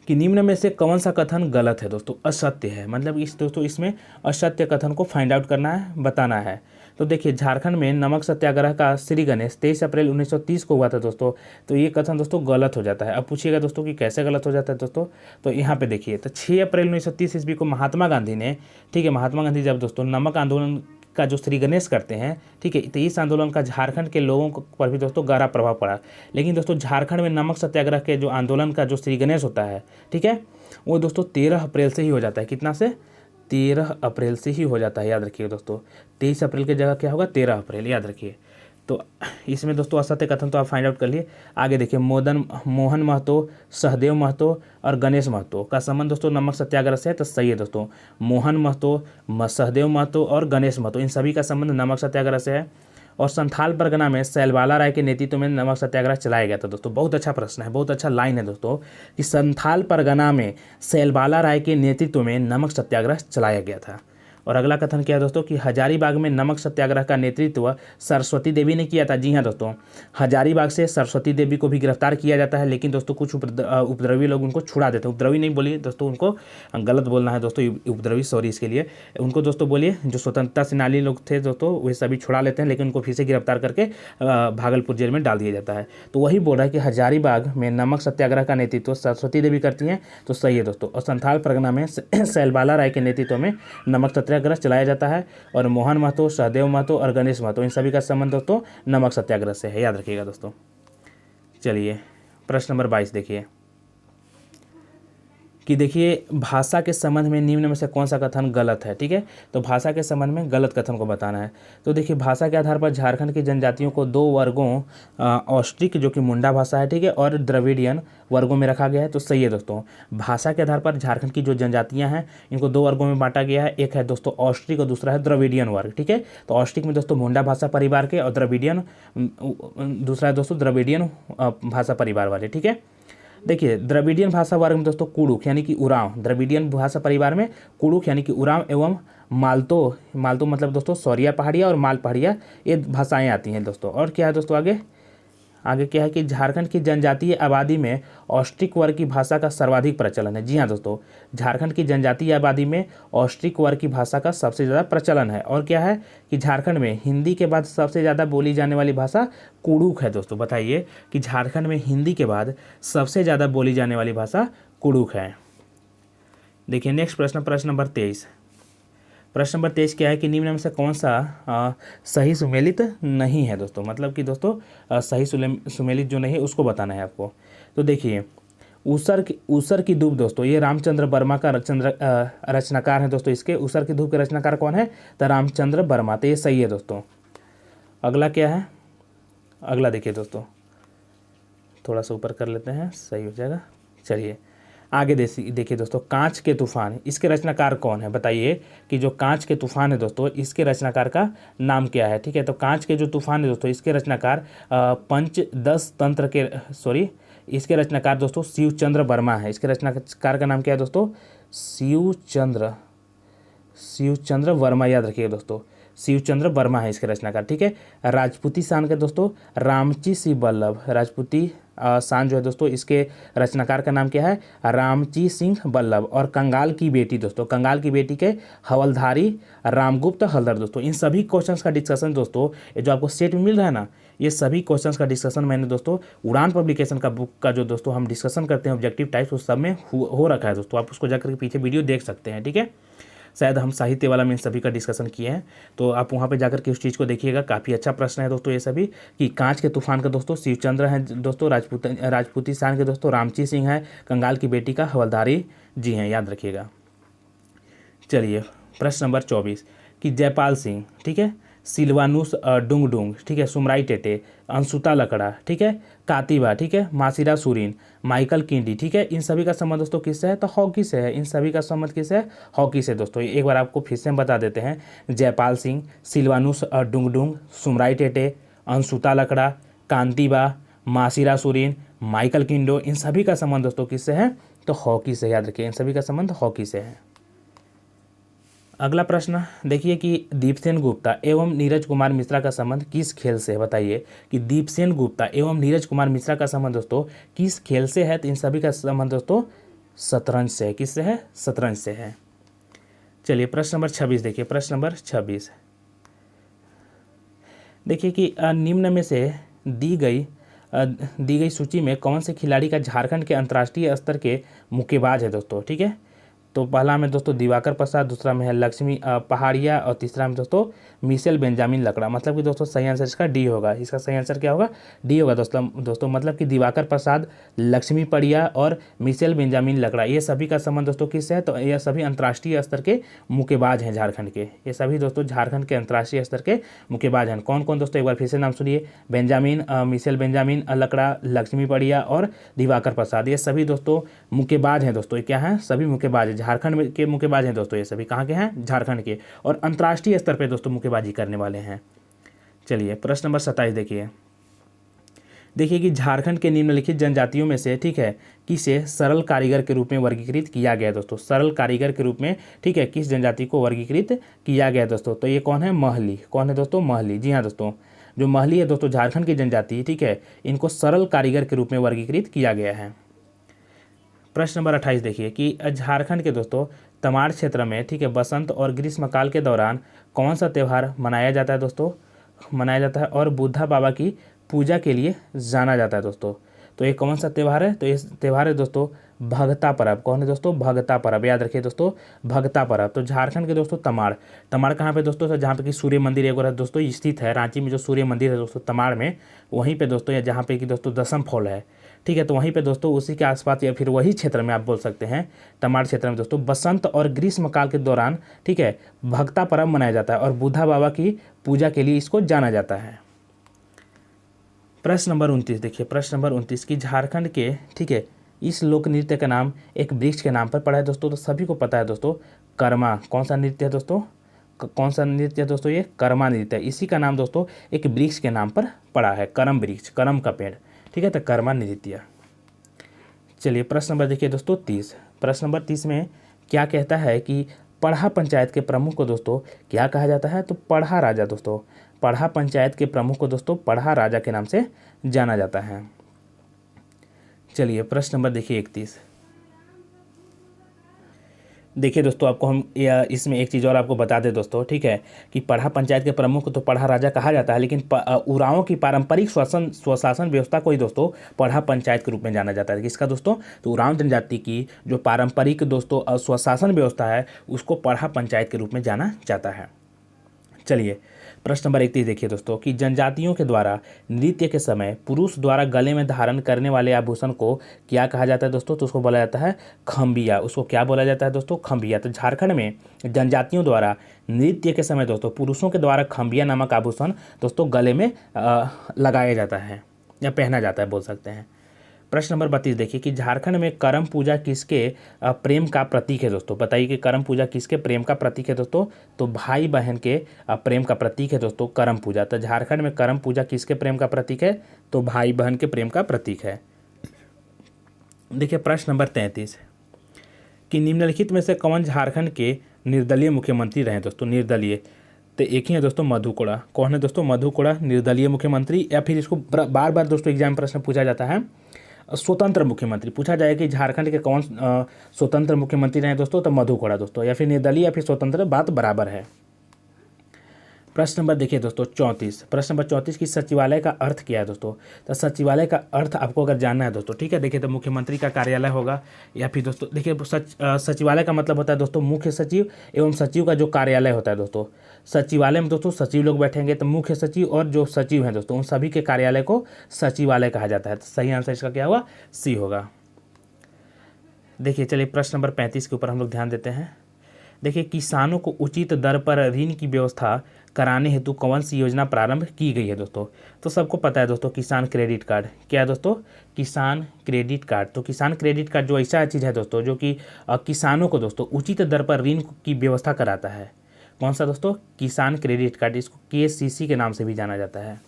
कि निम्न में से कौन सा कथन गलत है दोस्तों? असत्य है, मतलब इस दोस्तों इसमें असत्य कथन को फाइंड आउट करना है, बताना है। तो देखिए झारखंड में नमक सत्याग्रह का श्री गणेश 23 अप्रैल 1930 को हुआ था दोस्तों। तो ये कथन दोस्तों गलत हो जाता है। अब पूछिएगा दोस्तों कि कैसे गलत हो जाता है दोस्तों? तो यहाँ पे देखिए, तो 6 अप्रैल 1930 ईस्वी को महात्मा गांधी ने, ठीक है, महात्मा गांधी जब दोस्तों नमक आंदोलन का जो श्री गणेश करते हैं, ठीक है, तो इस आंदोलन का झारखंड के लोगों पर भी दोस्तों गहरा प्रभाव पड़ा। लेकिन दोस्तों झारखंड में नमक सत्याग्रह के जो आंदोलन का जो श्री गणेश होता है, ठीक है, वो दोस्तों 13 अप्रैल से ही हो जाता है। कितना से? 13 अप्रैल से ही हो जाता है। याद रखिए दोस्तों, 23 अप्रैल की जगह क्या होगा? 13 अप्रैल। याद रखिए। तो इसमें दोस्तों असत्य कथन तो आप फाइंड आउट कर लिए। आगे देखिए, मोहन महतो, सहदेव महतो और गणेश महतो का संबंध दोस्तों नमक सत्याग्रह से है। तो सही है दोस्तों, मोहन महतो, सहदेव महतो और गणेश महतो इन सभी का संबंध नमक सत्याग्रह से है। और संथाल परगना में सैलबाला राय के नेतृत्व में नमक सत्याग्रह चलाया गया था दोस्तों। बहुत अच्छा प्रश्न है, बहुत अच्छा लाइन है दोस्तों कि संथाल परगना में सैलबाला राय के नेतृत्व में नमक सत्याग्रह चलाया गया था। और अगला कथन क्या है दोस्तों कि हजारीबाग में नमक सत्याग्रह का नेतृत्व सरस्वती देवी ने किया था। जी हाँ दोस्तों, हजारीबाग से सरस्वती देवी को भी गिरफ्तार किया जाता है, लेकिन दोस्तों कुछ उपद्रवी लोग उनको छुड़ा देते हैं। उपद्रवी नहीं बोलिए दोस्तों, उनको गलत बोलना है दोस्तों, उपद्रवी, सॉरी इसके लिए। उनको दोस्तों बोलिए जो स्वतंत्रता सेनानी लोग थे दोस्तों, वे सभी छुड़ा लेते हैं, लेकिन उनको फिर से गिरफ्तार करके भागलपुर जेल में डाल दिया जाता है। तो वही बोल रहा है कि हजारीबाग में नमक सत्याग्रह का नेतृत्व सरस्वती देवी करती हैं, तो सही है दोस्तों। और संथाल परगना में सैलबाला राय के नेतृत्व में नमक सत्याग्रह चलाया जाता है। और मोहन महतो, सहदेव महतो और गणेश महतो, इन सभी का संबंध दोस्तों नमक सत्याग्रह से है, याद रखिएगा दोस्तों। चलिए प्रश्न नंबर 22 देखिए कि देखिए भाषा के संबंध में निम्न में से कौन सा कथन गलत है। ठीक है, तो भाषा के संबंध में गलत कथन को बताना है। तो देखिए भाषा के आधार पर झारखंड की जनजातियों को दो वर्गों ऑस्ट्रिक जो कि मुंडा भाषा है, ठीक है, और द्रविडियन वर्गों में रखा गया है, तो सही है दोस्तों। भाषा के आधार पर झारखंड की जो जनजातियाँ हैं इनको दो वर्गों में बांटा गया है, एक है दोस्तों ऑस्ट्रिक और दूसरा है द्रविडियन वर्ग। ठीक है, तो ऑस्ट्रिक में दोस्तों मुंडा भाषा परिवार के, और द्रविडियन दूसरा है दोस्तों द्रविडियन भाषा परिवार वाले। ठीक है, देखिए द्रविडियन भाषा वर्ग में दोस्तों कुड़ुक यानी कि उरांव, द्रविडियन भाषा परिवार में कुड़ुक यानी कि उरांव एवं मालतो, मालतो मतलब दोस्तों सौरिया पहाड़िया और माल पहाड़िया, ये भाषाएं आती हैं दोस्तों। और क्या है दोस्तों आगे क्या है कि झारखंड की जनजातीय आबादी में ऑस्ट्रिक वर्ग की भाषा का सर्वाधिक प्रचलन है। जी हाँ दोस्तों, झारखंड की जनजातीय आबादी में ऑस्ट्रिक वर्ग की भाषा का सबसे ज़्यादा प्रचलन है। और क्या है कि झारखंड में हिंदी के बाद सबसे ज़्यादा बोली जाने वाली भाषा कुड़ुक है दोस्तों। बताइए कि झारखंड में हिंदी के बाद सबसे ज़्यादा बोली जाने वाली भाषा कुड़ुक है। देखिए नेक्स्ट प्रश्न, प्रश्न नंबर 23। प्रश्न नंबर 23 क्या है कि निम्न में से कौन सा सही सुमेलित नहीं है दोस्तों। मतलब कि दोस्तों सही सुमेलित जो नहीं है उसको बताना है आपको। तो देखिए ऊसर की धूप दोस्तों, ये रामचंद्र वर्मा का रचनाकार है दोस्तों। इसके ऊसर की धूप के रचनाकार कौन है, तो रामचंद्र वर्मा, तो ये सही है दोस्तों। अगला क्या है, अगला देखिए दोस्तों, थोड़ा सा ऊपर कर लेते हैं, सही हो जाएगा। चलिए आगे देखिए दोस्तों, कांच के तूफान, इसके रचनाकार कौन है। बताइए कि जो कांच के तूफान है दोस्तों, इसके रचनाकार का नाम क्या है। ठीक है, तो कांच के जो तूफान है दोस्तों, इसके रचनाकार पंचदश तंत्र के इसके रचनाकार दोस्तों शिवचंद्र वर्मा है। इसके रचनाकार का नाम क्या है दोस्तों, शिवचंद्र वर्मा, याद रखिएगा दोस्तों, शिवचंद्र वर्मा है इसके रचनाकार। ठीक है, राजपूती शान के दोस्तों रामची सिंह बल्लभ, राजपूती शान जो है दोस्तों, इसके रचनाकार का नाम क्या है, रामची सिंह बल्लभ। और कंगाल की बेटी दोस्तों, कंगाल की बेटी के हवलधारी रामगुप्त हल्दर दोस्तों। इन सभी क्वेश्चंस का डिस्कशन दोस्तों, ये जो आपको सेट में मिल रहा है ना, ये सभी क्वेश्चंस का डिस्कशन मैंने दोस्तों उड़ान पब्लिकेशन का बुक का जो दोस्तों हम डिस्कशन करते हैं ऑब्जेक्टिव टाइप्स, उस सब में हो रखा है दोस्तों। आप उसको जाकर के पीछे वीडियो देख सकते हैं। ठीक है, शायद हम साहित्य वाला में इन सभी का डिस्कशन किए हैं, तो आप वहाँ पे जाकर के उस चीज़ को देखिएगा। काफ़ी अच्छा प्रश्न है दोस्तों ये सभी, कि कांच के तूफान का दोस्तों शिवचंद्र हैं दोस्तों, राजपूती शान के दोस्तों रामची सिंह है, कंगाल की बेटी का हवलधारी जी हैं, याद रखिएगा। चलिए प्रश्न नंबर 24 कि जयपाल सिंह, ठीक है, सिलवानुस डुंगडुंग, ठीक है, सुमराई टेटे, अंशुता लकड़ा, ठीक है, कातिबा, ठीक है, मासिरा सुरीन, माइकल किंडी, ठीक है, इन सभी का संबंध दोस्तों किससे है, तो हॉकी से है। इन सभी का संबंध किससे है, हॉकी से दोस्तों। एक बार आपको फिर से हम बता देते हैं, जयपाल सिंह, सिलवानुस डुंगडुंग, सुमराई टेटे, अंशुता लकड़ा, कांतिबा, मासिरा सुरीन, माइकल किंडो, इन सभी का संबंध दोस्तों किससे है, तो हॉकी से, याद रखिए, इन सभी का संबंध हॉकी से है। अगला प्रश्न देखिए कि दीपसेन गुप्ता एवं नीरज कुमार मिश्रा का संबंध किस खेल से है। बताइए कि दीपसेन गुप्ता एवं नीरज कुमार मिश्रा का संबंध दोस्तों किस खेल से है, तो इन सभी का संबंध दोस्तों शतरंज से है। किससे है, शतरंज से है। चलिए प्रश्न नंबर 26 देखिए, प्रश्न नंबर 26 देखिए कि निम्न में से दी गई सूची में कौन से खिलाड़ी का झारखंड के अंतर्राष्ट्रीय स्तर के मुक्केबाज है दोस्तों। ठीक है, तो पहला में दोस्तों दिवाकर प्रसाद, दूसरा में है लक्ष्मी पहाड़िया, और तीसरा में दोस्तों मिशेल बेंजामिन लकड़ा। मतलब कि दोस्तों सही आंसर इसका डी होगा। इसका सही आंसर क्या होगा, डी होगा दोस्तों। मतलब कि दिवाकर प्रसाद, लक्ष्मी पड़िया और मिशेल बेंजामिन लकड़ा, ये सभी का संबंध दोस्तों किससे है, तो ये सभी अंतर्राष्ट्रीय स्तर के मुक्केबाज हैं झारखंड के। ये सभी दोस्तों झारखंड के अंतर्राष्ट्रीय स्तर के मुक्केबाज हैं। कौन कौन दोस्तों, एक बार फिर से नाम सुनिए, बेंजामिन, मिशेल बेंजामिन लकड़ा, लक्ष्मी पड़िया और दिवाकर प्रसाद, ये सभी दोस्तों मुक्केबाज हैं दोस्तों। ये क्या हैं, सभी मुक्केबाज हैं, झारखंड के मुक्केबाज हैं दोस्तों। ये सभी कहाँ के हैं, झारखंड के, और अंतर्राष्ट्रीय स्तर पे दोस्तों मुक्केबाजी करने वाले हैं। चलिए प्रश्न नंबर 27 देखिए देखिए कि झारखंड के निम्नलिखित जनजातियों में से, ठीक है, किसे सरल कारीगर के रूप में वर्गीकृत किया गया है दोस्तों। सरल कारीगर के रूप में, ठीक है, किस जनजाति को वर्गीकृत किया गया है दोस्तों। तो ये कौन है, महली। कौन है दोस्तों, महली। जी हाँ दोस्तों, जो महली है दोस्तों झारखंड की जनजाति, ठीक है, इनको सरल कारीगर के रूप में वर्गीकृत किया गया है। प्रश्न नंबर 28 देखिए कि झारखंड के दोस्तों तमाड़ क्षेत्र में, ठीक है, बसंत और ग्रीष्मकाल के दौरान कौन सा त्यौहार मनाया जाता है दोस्तों, मनाया जाता है और बुद्धा बाबा की पूजा के लिए जाना जाता है दोस्तों। तो ये कौन सा त्यौहार है, तो ये त्यौहार है दोस्तों भगता पर्व। कौन है दोस्तों, भगता पर्व। याद रखिए दोस्तों, भगता पर्व। तो झारखंड के दोस्तों तमाड़, तमाड़ कहाँ पे दोस्तों, तो जहाँ पे कि सूर्य मंदिर एक बार दोस्तों स्थित है, रांची में जो सूर्य मंदिर है दोस्तों तमाड़ में, वहीं पे दोस्तों, या जहाँ पे कि दोस्तों दसम फॉल है, ठीक है, तो वहीं पे दोस्तों उसी के आसपास या फिर वही क्षेत्र में आप बोल सकते हैं, तमाड़ क्षेत्र में दोस्तों बसंत और ग्रीष्मकाल के दौरान, ठीक है, भगता पर्व मनाया जाता है और बुद्धा बाबा की पूजा के लिए इसको जाना जाता है। प्रश्न नंबर 29 देखिए, प्रश्न नंबर 29 की झारखंड के, ठीक है, इस लोक नृत्य का नाम एक वृक्ष के नाम पर पड़ा है दोस्तों। तो सभी को पता है दोस्तों, कर्मा। कौन सा नृत्य है दोस्तों, कौन सा नृत्य है दोस्तों, ये कर्मा नृत्य है। इसी का नाम दोस्तों एक वृक्ष के नाम पर पड़ा है, करम वृक्ष, करम का पेड़, ठीक है, तो कर्मा नृत्य। चलिए प्रश्न नंबर देखिए दोस्तों 30। प्रश्न नंबर 30 में क्या कहता है कि पढ़ा पंचायत के प्रमुख को दोस्तों क्या कहा जाता है, तो पढ़ा राजा दोस्तों। पढ़ा पंचायत के प्रमुख को दोस्तों पढ़ा राजा के नाम से जाना जाता है। चलिए प्रश्न नंबर देखिए 31। देखिए दोस्तों, आपको हम इसमें एक चीज़ और आपको बता दें दोस्तों, ठीक है, कि पढ़ा पंचायत के प्रमुख को तो पढ़ा राजा कहा जाता है, लेकिन उरांव की पारंपरिक स्वशासन व्यवस्था को ही दोस्तों पढ़ा पंचायत के रूप में जाना जाता है। किसका दोस्तों, तो उरांव जनजाति की जो पारंपरिक दोस्तों स्वशासन व्यवस्था है उसको पढ़ा पंचायत के रूप में जाना जाता है। चलिए प्रश्न नंबर 31 देखिए दोस्तों कि जनजातियों के द्वारा नृत्य के समय पुरुष द्वारा गले में धारण करने वाले आभूषण को क्या कहा जाता है दोस्तों, तो उसको बोला जाता है खम्बिया। उसको क्या बोला जाता है दोस्तों, खम्बिया। तो झारखंड में जनजातियों द्वारा नृत्य के समय दोस्तों पुरुषों के द्वारा खम्बिया नामक आभूषण दोस्तों गले में लगाया जाता है या पहना जाता है, बोल सकते हैं। प्रश्न नंबर 32 देखिए कि झारखंड में करम पूजा किसके प्रेम का प्रतीक है दोस्तों। बताइए कि करम पूजा किसके प्रेम का प्रतीक है दोस्तों, तो भाई बहन के प्रेम का प्रतीक है दोस्तों करम पूजा। तो झारखंड में करम पूजा किसके प्रेम का प्रतीक है, तो भाई बहन के प्रेम का प्रतीक है। देखिए प्रश्न नंबर 33 कि निम्नलिखित में से कौन झारखंड के निर्दलीय मुख्यमंत्री रहे दोस्तों। निर्दलीय तो एक ही है दोस्तों, मधु कोड़ा। कौन है दोस्तों, मधु कोड़ा निर्दलीय मुख्यमंत्री, या फिर इसको बार बार दोस्तों एग्जाम प्रश्न पूछा जाता है स्वतंत्र मुख्यमंत्री। पूछा जाए कि झारखंड के कौन स्वतंत्र मुख्यमंत्री रहे दोस्तों, तो मधु कोड़ा दोस्तों, या फिर निर्दलीय या फिर स्वतंत्र, बात बराबर है। प्रश्न नंबर देखिए दोस्तों 34। प्रश्न नंबर 34 की सचिवालय का अर्थ क्या है दोस्तों, तो सचिवालय का अर्थ आपको अगर जानना है दोस्तों, ठीक है, देखिए तो मुख्यमंत्री का कार्यालय होगा, या फिर दोस्तों देखिए सचिवालय का मतलब होता है दोस्तों मुख्य सचिव एवं सचिव का जो कार्यालय होता है दोस्तों। सचिवालय में दोस्तों सचिव लोग बैठेंगे, तो मुख्य सचिव और जो सचिव हैं दोस्तों उन सभी के कार्यालय को सचिवालय कहा जाता है। तो सही आंसर इसका क्या होगा, सी होगा। देखिए चलिए प्रश्न नंबर 35 के ऊपर हम लोग ध्यान देते हैं। देखिए किसानों को उचित दर पर ऋण की व्यवस्था कराने हेतु कौन सी योजना प्रारंभ की गई है दोस्तों, तो सबको पता है दोस्तों किसान क्रेडिट कार्ड। क्या है दोस्तों, किसान क्रेडिट कार्ड। तो किसान क्रेडिट कार्ड जो ऐसा चीज़ है दोस्तों जो कि किसानों को दोस्तों उचित दर पर ऋण की व्यवस्था कराता है। कौन सा दोस्तों, किसान क्रेडिट कार्ड, इसको KCC के नाम से भी जाना जाता है।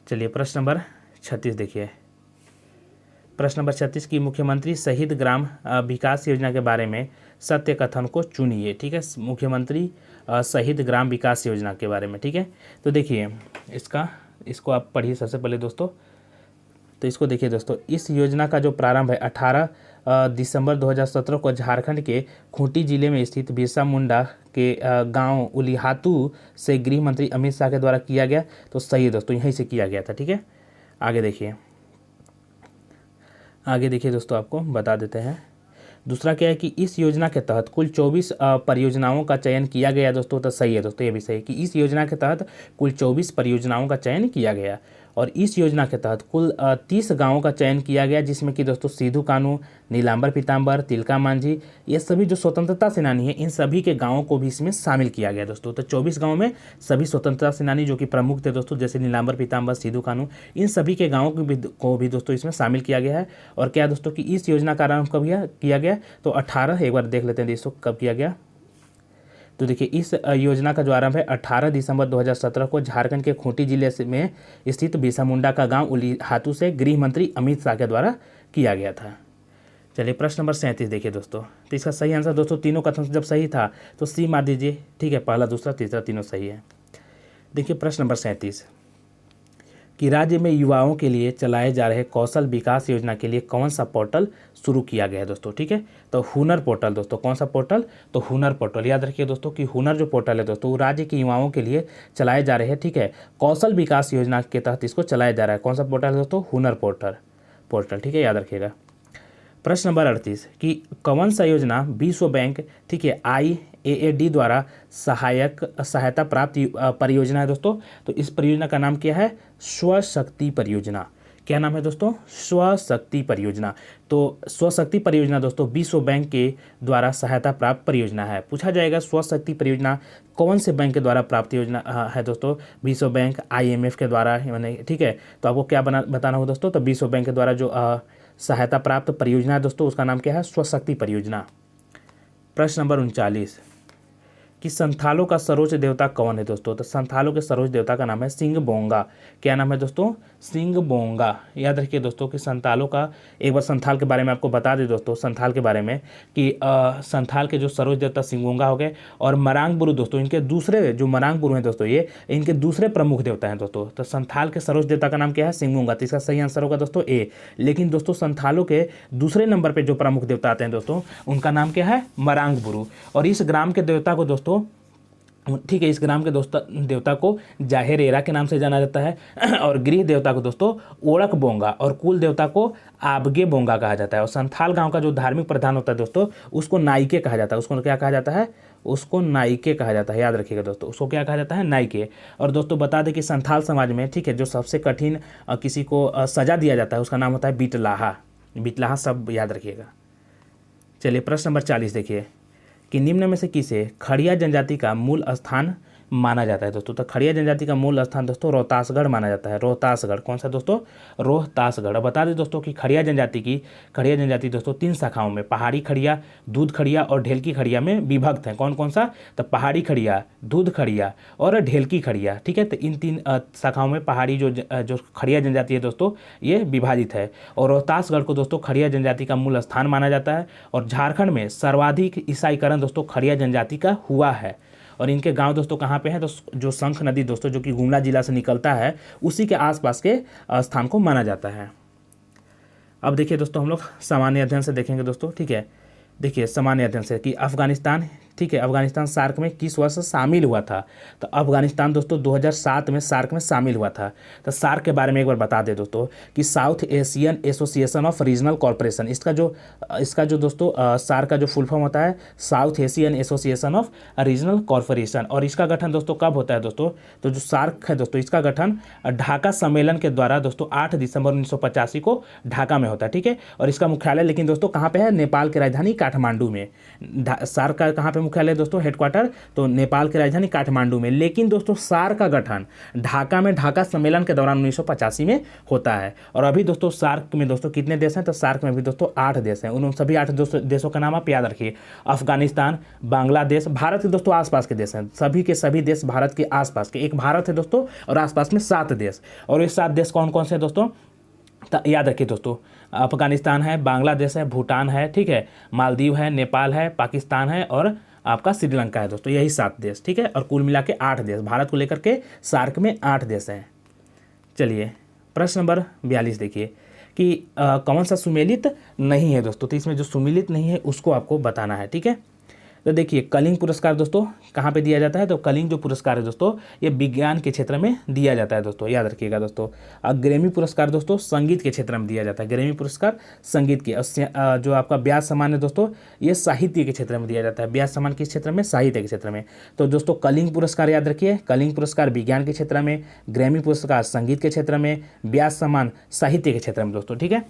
चलिए प्रश्न नंबर 36 देखिए। प्रश्न नंबर 36 की मुख्यमंत्री शहीद ग्राम विकास योजना के बारे में सत्य कथन को चुनिए। ठीक है, मुख्यमंत्री शहीद ग्राम विकास योजना के बारे में। ठीक है, तो देखिए इसको आप पढ़िए सबसे पहले दोस्तों। तो इसको देखिए दोस्तों, इस योजना का जो प्रारंभ है 18 दिसंबर 2017 को झारखंड के खूंटी जिले में स्थित बिरसा मुंडा के गांव उलिहातू से गृह मंत्री अमित शाह के द्वारा किया गया। तो सही है दोस्तों, यहीं से किया गया था। ठीक है, आगे देखिए दोस्तों, आपको बता देते हैं। दूसरा क्या है कि इस योजना के तहत कुल 24 परियोजनाओं का चयन किया गया दोस्तों। तो सही है दोस्तों, ये भी सही है कि इस योजना के तहत कुल 24 परियोजनाओं का चयन किया गया, और इस योजना के तहत कुल 30 गांवों का चयन किया गया, जिसमें कि दोस्तों सिद्धू कानू, नीलांबर पीताम्बर, तिलका मांझी, ये सभी जो स्वतंत्रता सेनानी है इन सभी के गांवों को भी इसमें शामिल किया गया दोस्तों। तो 24 गाँव में सभी स्वतंत्रता सेनानी जो कि प्रमुख थे दोस्तों, जैसे नीलांबर पीताम्बर, सिद्धू कानू, इन सभी के गाँवों को भी दोस्तों इसमें शामिल किया गया है। और क्या दोस्तों कि इस योजना का आरंभ कब किया गया, तो 18, एक बार देख लेते हैं दोस्तों कब किया गया। तो देखिए इस योजना का जो आरंभ है 18 दिसंबर 2017 को झारखंड के खूंटी जिले में स्थित बिरसा मुंडा का गांव उलीहातू से गृह मंत्री अमित शाह के द्वारा किया गया था। चलिए प्रश्न नंबर 37 देखिए दोस्तों, तो इसका सही आंसर दोस्तों तीनों कथन जब सही था तो सी मार दीजिए, ठीक है, पहला दूसरा तीसरा तीनों सही है। देखिए प्रश्न नंबर 37 कि राज्य में युवाओं के लिए चलाए जा रहे कौशल विकास योजना के लिए कौन सा पोर्टल शुरू किया गया है दोस्तों, ठीक है, तो हुनर पोर्टल दोस्तों। कौन सा पोर्टल? तो हुनर पोर्टल। याद रखिए दोस्तों कि हुनर जो पोर्टल है दोस्तों वो राज्य के युवाओं के लिए चलाए जा रहे हैं, ठीक है, कौशल विकास योजना के तहत इसको चलाया जा रहा है। कौन सा पोर्टल है दोस्तों? हुनर पोर्टल, ठीक है, याद रखिएगा। प्रश्न नंबर 38 कि कौन सा योजना विश्व बैंक, ठीक है, IAAD द्वारा सहायता प्राप्त परियोजना है दोस्तों। तो इस परियोजना का नाम क्या है? स्वशक्ति परियोजना। क्या नाम है दोस्तों? स्वशक्ति परियोजना। तो स्वशक्ति परियोजना दोस्तों विश्व बैंक के द्वारा सहायता प्राप्त परियोजना है। पूछा जाएगा स्वशक्ति परियोजना कौन से बैंक के द्वारा प्राप्त योजना है दोस्तों? विश्व बैंक, IMF के द्वारा, यानी, ठीक है, तो आपको क्या बताना हो दोस्तों? तो विश्व बैंक के द्वारा जो सहायता प्राप्त परियोजना है दोस्तों उसका नाम क्या है? स्वशक्ति परियोजना। प्रश्न नंबर 39 कि संथालों का सर्वोच्च देवता कौन है दोस्तों? तो संथालों के सर्वोच्च देवता का नाम है सिंह बोंगा। क्या नाम है दोस्तों? सिंह बोंगा। याद रखिए दोस्तों कि संथालों का, एक बार संथाल के बारे में आपको बता दें दोस्तों, संथाल के बारे में कि संथाल के जो सर्वोच्च देवता सिंह बोंगा हो गए, और मरांग बुरु दोस्तों इनके दूसरे जो मरांग बुरु हैं दोस्तों ये इनके दूसरे प्रमुख देवता हैं दोस्तों। तो संथाल के सर्वोच्च देवता का नाम क्या है? सिंह बोंगा। तो इसका सही आंसर होगा दोस्तों ए। लेकिन दोस्तों संथालों के दूसरे नंबर पर जो प्रमुख देवता आते हैं दोस्तों उनका नाम क्या है? मरांग बुरु। और इस ग्राम के देवता को दोस्तों, ठीक है, इस ग्राम के देवता को जाहेरेरा के नाम से जाना जाता है, और गृह देवता को दोस्तों ओड़क बोंगा, और कुल देवता को आबगे बोंगा कहा जाता है। और संथाल गांव का जो धार्मिक प्रधान होता है दोस्तों उसको नाइके कहा जाता है। उसको क्या कहा जाता है? उसको नाइके कहा जाता है। याद रखिएगा दोस्तों, उसको क्या कहा जाता है? नाइके। और दोस्तों बता दें कि संथाल समाज में, ठीक है, जो सबसे कठिन किसी को सजा दिया जाता है उसका नाम होता है बिटलाहा। बिटलाहा सब याद रखिएगा। चलिए प्रश्न नंबर 40 देखिए कि निम्न में से किसे खड़िया जनजाति का मूल स्थान माना जाता है दोस्तों? तो खड़िया जनजाति का मूल स्थान दोस्तों रोहतासगढ़ माना जाता है। रोहतासगढ़। कौन सा दोस्तों? रोहतासगढ़। बता दें दोस्तों कि खड़िया जनजाति दोस्तों 3 शाखाओं में, पहाड़ी खड़िया, दूध खड़िया और ढेलकी खड़िया में विभक्त है। कौन कौन सा? तो पहाड़ी खड़िया, दूध खड़िया और ढेलकी खड़िया, ठीक है। तो इन 3 शाखाओं में पहाड़ी जो खड़िया जनजाति है दोस्तों ये विभाजित है। और रोहतासगढ़ को दोस्तों खड़िया जनजाति का मूल स्थान माना जाता है। और झारखंड में सर्वाधिक ईसाईकरण दोस्तों खड़िया जनजाति का हुआ है। और इनके गांव दोस्तों कहाँ पे हैं? तो जो शंख नदी दोस्तों जो कि गुमला जिला से निकलता है उसी के आसपास के स्थान को माना जाता है। अब देखिए दोस्तों हम लोग सामान्य अध्ययन से देखेंगे दोस्तों, ठीक है। देखिए सामान्य अध्ययन से कि अफगानिस्तान, ठीक है, अफगानिस्तान सार्क में किस वर्ष शामिल हुआ था? तो अफगानिस्तान दोस्तों 2007 में सार्क में शामिल हुआ था। तो सार्क के बारे में एक बार बता दें दोस्तों कि south Asian association of regional corporation, इसका जो दोस्तों सार्क का जो फुल फॉर्म होता है south Asian association of regional corporation. और इसका गठन दोस्तों कब होता है दोस्तों? तो जो सार्क है दोस्तों इसका गठन ढाका सम्मेलन के द्वारा दोस्तों 8 दिसंबर 1985 को ढाका में होता है, ठीक है। और इसका मुख्यालय लेकिन दोस्तों कहाँ पे है? नेपाल की राजधानी काठमांडू में। सार्क का कहाँ पे मुख्यालय दोस्तों? हेडक्वार्टर तो नेपाल की राजधानी काठमांडू में। लेकिन दोस्तों सार्क का गठन ढाका में ढाका सम्मेलन के दौरान 1985 में होता है। और अभी दोस्तों सार्क में दोस्तों कितने देश हैं? तो सार्क में भी दोस्तों 8 देश हैं। उन सभी 8 देशों का नाम आप याद रखिए। अफगानिस्तान, बांग्लादेश, भारत के दोस्तों आसपास के देश हैं। सभी के सभी देश भारत के आसपास के, एक भारत है दोस्तों और आसपास में 7 देश। और ये 7 देश कौन कौन से हैं दोस्तों? याद रखिए दोस्तों, अफगानिस्तान है, बांग्लादेश है, भूटान है, ठीक है, मालदीव है, नेपाल है, पाकिस्तान है और आपका श्रीलंका है दोस्तों। यही 7 देश, ठीक है। और कुल मिला के 8 देश, भारत को लेकर के सार्क में 8 देश हैं। चलिए प्रश्न नंबर 42 देखिए कि कौन सा सुमेलित नहीं है दोस्तों? तो इसमें जो सुमेलित नहीं है उसको आपको बताना है, ठीक है। तो देखिए कलिंग पुरस्कार दोस्तों कहाँ पे दिया जाता है? तो कलिंग जो पुरस्कार है दोस्तों ये विज्ञान के क्षेत्र में दिया जाता है दोस्तों, याद रखिएगा दोस्तों। ग्रैमी पुरस्कार दोस्तों संगीत के क्षेत्र में दिया जाता है। ग्रैमी पुरस्कार संगीत के। जो आपका व्यास सम्मान है दोस्तों ये साहित्य के क्षेत्र में दिया जाता है। व्यास सम्मान किस क्षेत्र में? साहित्य के क्षेत्र में। तो दोस्तों कलिंग पुरस्कार याद रखिए, कलिंग पुरस्कार विज्ञान के क्षेत्र में, ग्रैमी पुरस्कार संगीत के क्षेत्र में, व्यास सम्मान साहित्य के क्षेत्र में दोस्तों, ठीक है।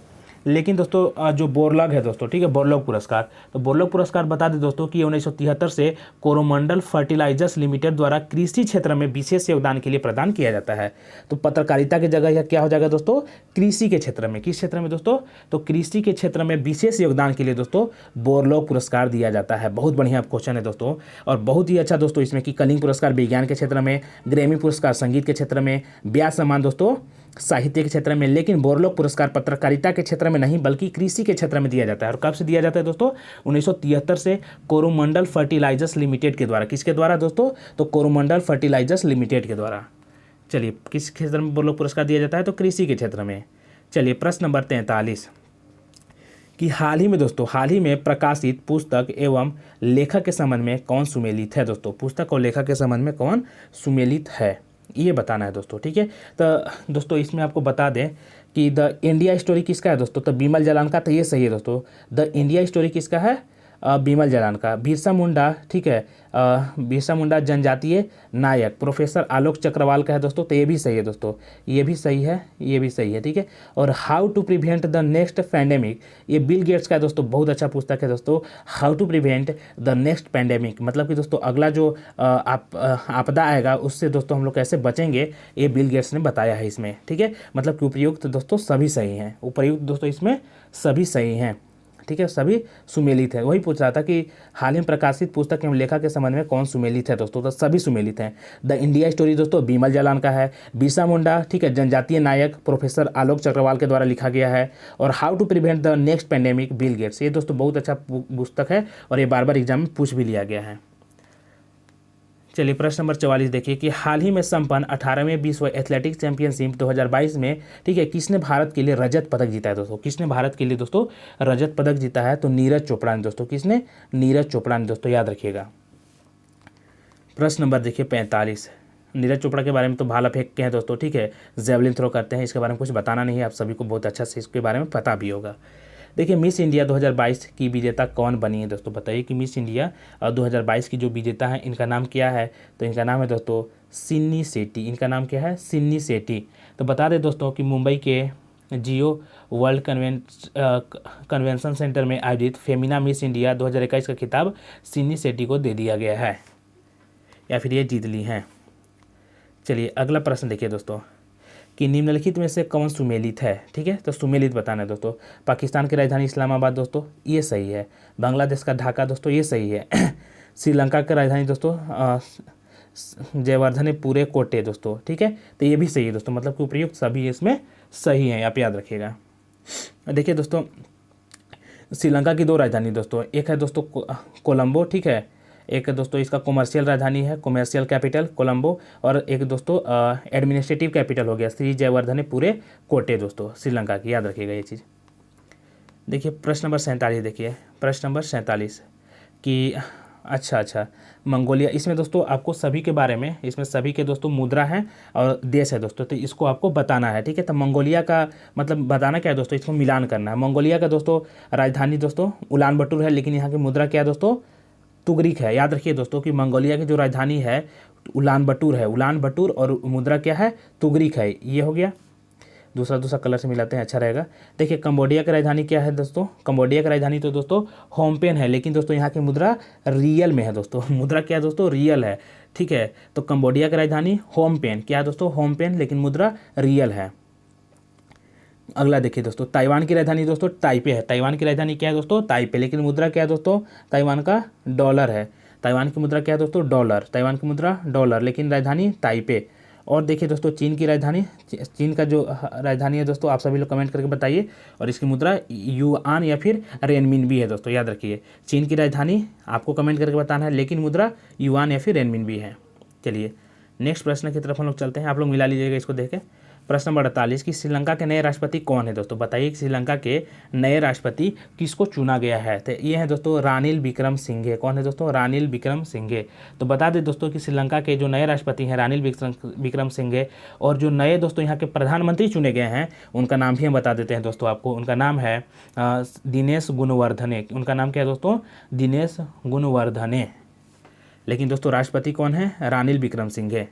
लेकिन दोस्तों जो बोरलॉग है दोस्तों, ठीक है, बोरलॉग पुरस्कार, तो बोरलॉग पुरस्कार बता दें दोस्तों कि 1973 से कोरोमंडल फर्टिलाइजर्स लिमिटेड द्वारा कृषि क्षेत्र में विशेष योगदान के लिए प्रदान किया जाता है। तो पत्रकारिता की जगह यह क्या हो जाएगा दोस्तों, कृषि के क्षेत्र में। किस क्षेत्र में दोस्तों, तो कृषि के क्षेत्र में विशेष योगदान के लिए दोस्तों बोरलॉग पुरस्कार दिया जाता है। बहुत बढ़िया क्वेश्चन है दोस्तों, और बहुत ही अच्छा दोस्तों इसमें कि कलिंग पुरस्कार विज्ञान के क्षेत्र में, ग्रैमी पुरस्कार संगीत के क्षेत्र में, व्यास सम्मान दोस्तों साहित्य के क्षेत्र में, लेकिन बोरलॉग पुरस्कार पत्रकारिता के क्षेत्र में नहीं बल्कि कृषि के क्षेत्र में दिया जाता है। और कब से दिया जाता है दोस्तों, 1973 से कोरोमंडल फर्टिलाइजर्स लिमिटेड के द्वारा। किसके द्वारा दोस्तों, तो कोरोमंडल फर्टिलाइजर्स लिमिटेड के द्वारा। चलिए, किस क्षेत्र में बोरलॉग पुरस्कार दिया जाता है, तो कृषि के क्षेत्र में। चलिए, प्रश्न नंबर 43 कि हाल ही में प्रकाशित पुस्तक एवं लेखक के संबंध में कौन सुमेलित है। दोस्तों, पुस्तक और लेखक के संबंध में कौन सुमेलित है, ये बताना है दोस्तों, ठीक है। तो दोस्तों इसमें आपको बता दें कि द इंडिया स्टोरी किसका है दोस्तों, तो बिमल जालान का। तो ये सही है दोस्तों, द इंडिया स्टोरी किसका है, बिमल जालान का। बिरसा मुंडा, ठीक है, बिरसा मुंडा जनजातीय नायक प्रोफेसर आलोक चक्रवाल का है दोस्तों। तो ये भी सही है दोस्तों, ये भी सही है, ये भी सही है, ठीक है। और how to prevent the next pandemic, ये बिल गेट्स का है दोस्तों। बहुत अच्छा पुस्तक है दोस्तों, how to prevent the next pandemic, मतलब कि दोस्तों अगला जो आपदा आएगा उससे दोस्तों हम लोग कैसे बचेंगे, ये बिल गेट्स ने बताया है इसमें, ठीक है। मतलब कि उपयुक्त दोस्तों सभी सही हैं, उपयुक्त दोस्तों इसमें सभी सही हैं, ठीक है, सभी सुमेलित है। वही पूछ रहा था कि हाल ही में प्रकाशित पुस्तक एवं लेखक के संबंध में कौन सुमेलित है दोस्तों, तो सभी सुमेलित हैं। द इंडिया स्टोरी दोस्तों बिमल जालान का है। बिरसा मुंडा, ठीक है, जनजातीय नायक प्रोफेसर आलोक चक्रवाल के द्वारा लिखा गया है। और how to prevent the next pandemic Bill Gates, ये दोस्तों बहुत अच्छा पुस्तक है और ये बार बार एग्जाम में पूछ भी लिया गया है। चलिए, प्रश्न नंबर 44 देखिए कि हाल ही में संपन्न 18वें विश्व एथलेटिक्स चैंपियनशिप 2022 में, ठीक है, किसने भारत के लिए रजत पदक जीता है दोस्तों, किसने भारत के लिए दोस्तों रजत पदक जीता है, तो नीरज चोपड़ा ने दोस्तों। किसने, नीरज चोपड़ा ने दोस्तों, याद रखिएगा। प्रश्न नंबर देखिए 45, नीरज चोपड़ा के बारे में तो भाला फेंक के हैं दोस्तों, ठीक है, जेवलिन थ्रो करते हैं, इसके बारे में कुछ बताना नहीं है, आप सभी को बहुत अच्छा से इसके बारे में पता भी होगा। देखिए, मिस इंडिया 2022 की विजेता कौन बनी है दोस्तों, बताइए कि मिस इंडिया 2022 की जो विजेता है इनका नाम क्या है, तो इनका नाम है दोस्तों सिन्नी सेठी। इनका नाम क्या है, सिन्नी सेठी। तो बता दें दोस्तों कि मुंबई के जियो वर्ल्ड कन्वेंशन सेंटर में आयोजित फेमिना मिस इंडिया 2021 का खिताब सिन्नी सेठी को दे दिया गया है, या फिर ये जीत ली हैं। चलिए, अगला प्रश्न देखिए दोस्तों कि निम्नलिखित में से कौन सुमेलित है, ठीक है, तो सुमेलित बताना है दोस्तों। पाकिस्तान की राजधानी इस्लामाबाद दोस्तों, ये सही है। बांग्लादेश का ढाका दोस्तों, ये सही है। श्रीलंका की राजधानी दोस्तों जयवर्धनेपुरे कोटे दोस्तों, ठीक है, तो ये भी सही है दोस्तों, मतलब कि उपयुक्त सभी इसमें सही हैं, आप याद रखिएगा। देखिए दोस्तों, श्रीलंका की दो राजधानी दोस्तों, एक है दोस्तों कोलंबो, ठीक है, एक दोस्तों इसका कॉमर्शियल राजधानी है, कॉमर्शियल कैपिटल कोलंबो, और एक दोस्तों एडमिनिस्ट्रेटिव कैपिटल हो गया श्री जयवर्धनेपुरे कोटे दोस्तों, श्रीलंका की, याद रखिएगा ये चीज़। देखिए, प्रश्न नंबर 47 देखिए, प्रश्न नंबर 47 कि अच्छा मंगोलिया, इसमें दोस्तों आपको सभी के बारे में, इसमें सभी के दोस्तों मुद्रा है और देश है दोस्तों, तो इसको आपको बताना है, ठीक है। तो मंगोलिया का मतलब बताना क्या है दोस्तों, इसको मिलान करना है। मंगोलिया का दोस्तों राजधानी दोस्तों उलान बटूर है, लेकिन यहाँ की मुद्रा क्या है दोस्तों, तुगरिक है। याद रखिए दोस्तों कि मंगोलिया की जो राजधानी है उलान बटूर है, उलान बटूर, और मुद्रा क्या है, तुगरिक है। ये हो गया, दूसरा कलर से मिलाते हैं, अच्छा रहेगा। देखिए, कंबोडिया की राजधानी क्या है दोस्तों, कंबोडिया की राजधानी तो दोस्तों होमपेन है, लेकिन दोस्तों यहाँ की मुद्रा रियल में है दोस्तों, मुद्रा क्या है दोस्तों, रियल है, ठीक है। तो कंबोडिया की राजधानी होमपेन, क्या है दोस्तों, होमपेन, लेकिन मुद्रा रियल है। अगला देखिए दोस्तों, ताइवान की राजधानी दोस्तों ताइपे है। ताइवान की राजधानी क्या है दोस्तों, ताइपे, लेकिन मुद्रा क्या है दोस्तों, ताइवान का डॉलर है। ताइवान की मुद्रा क्या है दोस्तों, डॉलर, ताइवान की मुद्रा डॉलर, लेकिन राजधानी ताइपे। और देखिए दोस्तों, चीन की राजधानी, चीन का जो राजधानी है दोस्तों, आप सभी लोग कमेंट करके बताइए, और इसकी मुद्रा युआन या फिर रेनमिनबी है दोस्तों, याद रखिए। चीन की राजधानी आपको कमेंट करके बताना है, लेकिन मुद्रा युआन या फिर रेनमिनबी है। चलिए, नेक्स्ट प्रश्न की तरफ हम लोग चलते हैं, आप लोग मिला लीजिएगा इसको देख के। प्रश्न नंबर 48 कि श्रीलंका के नए राष्ट्रपति कौन है दोस्तों, बताइए कि श्रीलंका के नए राष्ट्रपति किसको चुना गया है। तो ये है दोस्तों रानिल विक्रमसिंघे। कौन है दोस्तों, रानिल विक्रमसिंघे। तो बता दें दोस्तों कि श्रीलंका के जो नए राष्ट्रपति हैं रानिल विक्रमसिंघे, और जो नए दोस्तों यहाँ के प्रधानमंत्री चुने गए हैं उनका नाम भी हम बता देते हैं दोस्तों आपको। उनका नाम है दिनेश गुणवर्धने। उनका नाम क्या है दोस्तों, दिनेश गुणवर्धने, लेकिन दोस्तों राष्ट्रपति कौन है, रानिल विक्रमसिंघे।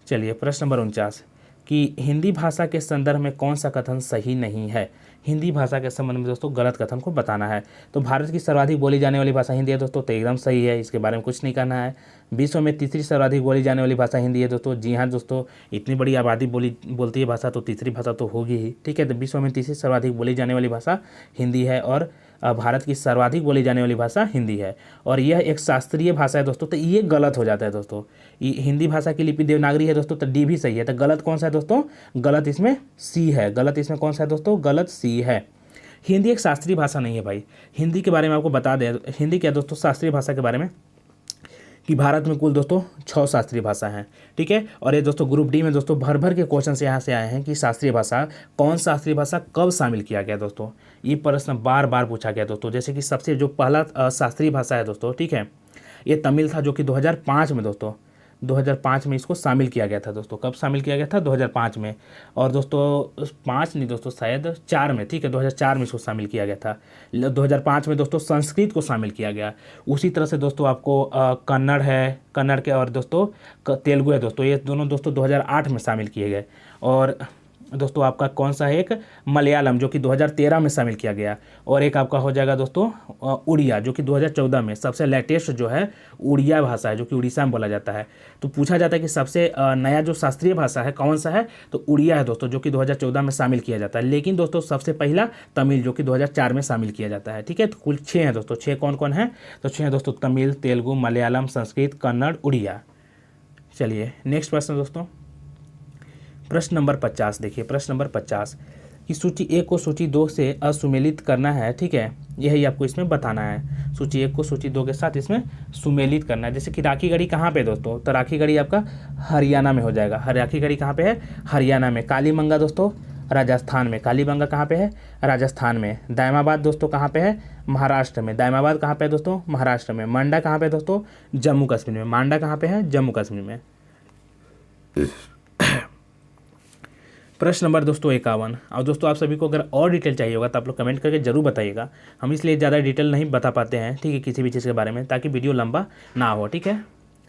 चलिए, प्रश्न नंबर 49 कि हिंदी भाषा के संदर्भ में कौन सा कथन सही नहीं है। हिंदी भाषा के संबंध में दोस्तों गलत कथन को बताना है। तो भारत की सर्वाधिक बोली जाने वाली भाषा हिंदी है दोस्तों, तो एकदम सही है, इसके बारे में कुछ नहीं करना है। विश्व में तीसरी सर्वाधिक बोली जाने वाली भाषा हिंदी है दोस्तों, जी हाँ दोस्तों, इतनी बड़ी आबादी बोलती है भाषा, तो तीसरी भाषा तो होगी ही, ठीक है। तो विश्व में तीसरी सर्वाधिक बोली जाने वाली भाषा हिंदी है और भारत की सर्वाधिक बोली जाने वाली भाषा हिंदी है, और यह एक शास्त्रीय भाषा है दोस्तों, तो ये गलत हो जाता है दोस्तों। हिंदी भाषा की लिपि देवनागरी है दोस्तों, तो डी भी सही है। तो गलत कौन सा है दोस्तों? गलत इसमें सी है। गलत इसमें कौन सा है दोस्तों? गलत सी है। हिंदी एक शास्त्रीय भाषा नहीं है भाई। हिंदी के बारे में आपको बता दें, हिंदी क्या दोस्तों, शास्त्रीय भाषा के बारे में, कि भारत में कुल दोस्तों 6 शास्त्रीय भाषा हैं, ठीक है। और ये दोस्तों ग्रुप डी में दोस्तों भर भर के क्वेश्चन यहाँ से आए हैं कि शास्त्रीय भाषा, कौन शास्त्रीय भाषा कब शामिल किया गया दोस्तों, ये प्रश्न बार बार पूछा गया दोस्तों। जैसे कि सबसे जो पहला शास्त्रीय भाषा है दोस्तों, ठीक है, ये तमिल था, जो कि 2005 में दोस्तों 2005 में इसको शामिल किया गया था दोस्तों। कब शामिल किया गया था? 2005 में। और दोस्तों 5 नहीं दोस्तों, शायद 4 में, ठीक है, 2004 में इसको शामिल किया गया था। 2005 में दोस्तों संस्कृत को शामिल किया गया। उसी तरह से दोस्तों आपको कन्नड़ है, कन्नड़ के, और दोस्तों तेलुगु है दोस्तों, ये दोनों दोस्तों 2008 में शामिल किए गए। और दोस्तों आपका कौन सा है? एक मलयालम, जो कि 2013 में शामिल किया गया। और एक आपका हो जाएगा दोस्तों उड़िया, जो कि 2014 में। सबसे लेटेस्ट जो है उड़िया भाषा है, जो कि उड़ीसा में बोला जाता है। तो पूछा जाता है कि सबसे नया जो शास्त्रीय भाषा है कौन सा है, तो उड़िया है दोस्तों, जो कि 2014 में शामिल किया जाता है। लेकिन दोस्तों सबसे पहला तमिल, जो कि 2004 में शामिल किया जाता है, ठीक है। तो कुल 6 हैं दोस्तों। 6 कौन कौन है? तो 6 हैं दोस्तों, तमिल, तेलुगु, मलयालम, संस्कृत, कन्नड़, उड़िया। चलिए नेक्स्ट प्रश्न दोस्तों, प्रश्न नंबर 50 देखिए। प्रश्न नंबर 50 कि सूची 1 को सूची 2 से असुमेलित करना है, ठीक है, यही आपको इसमें बताना है। सूची 1 को सूची 2 के साथ इसमें सुमेलित करना है। जैसे कि राखी गढ़ी कहाँ पे दोस्तों? तो राखी गढ़ी आपका हरियाणा में हो जाएगा। राखी गढ़ी कहाँ पे है? हरियाणा में। कालीबंगा दोस्तों राजस्थान में। कालीबंगा कहाँ पे है? राजस्थान में। दायमाबाद दोस्तों कहाँ पे है? महाराष्ट्र में। दायमाबाद कहाँ पे है दोस्तों? महाराष्ट्र में। मांडा कहाँ पे दोस्तों? जम्मू कश्मीर में। मांडा कहाँ पे है? जम्मू कश्मीर में। प्रश्न नंबर दोस्तों 51। और दोस्तों आप सभी को अगर और डिटेल चाहिए होगा तो आप लोग कमेंट करके जरूर बताइएगा। हम इसलिए ज़्यादा डिटेल नहीं बता पाते हैं, ठीक है, किसी भी चीज़ के बारे में, ताकि वीडियो लंबा ना हो, ठीक है।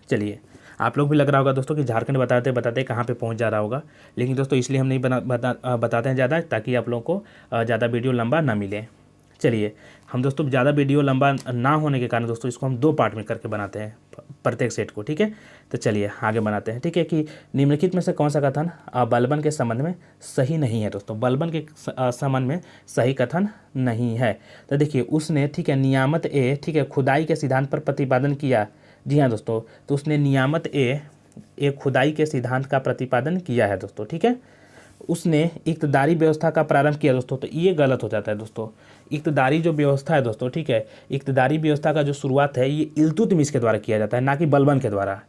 चलिए, आप लोग भी लग रहा होगा दोस्तों कि झारखंड बताते बताते कहाँ पे पहुँच जा रहा होगा, लेकिन दोस्तों इसलिए हम नहीं बताते हैं ज़्यादा, ताकि आप लोगों को ज़्यादा वीडियो लंबा ना मिले। चलिए, हम दोस्तों ज़्यादा वीडियो लंबा ना होने के कारण दोस्तों इसको हम 2 पार्ट में करके बनाते हैं प्रत्येक सेट को, ठीक है। तो चलिए आगे बनाते हैं, ठीक है, कि निम्नलिखित में से कौन सा कथन बलबन के संबंध में सही नहीं है दोस्तों? बलबन के संबंध में सही कथन नहीं है। तो देखिए, उसने, ठीक है, नियामत ए, ठीक है, खुदाई के सिद्धांत पर प्रतिपादन किया। जी हाँ दोस्तों, तो उसने नियामत ए खुदाई के सिद्धांत का प्रतिपादन किया है दोस्तों, ठीक है। उसने इक्तदारी व्यवस्था का प्रारंभ किया दोस्तों, तो ये गलत हो जाता है दोस्तों। इक्तदारी जो व्यवस्था है दोस्तों, ठीक है, इक्तदारी व्यवस्था का जो शुरुआत है ये इल्तुतमिश के द्वारा किया जाता है, ना कि बलबन के द्वारा।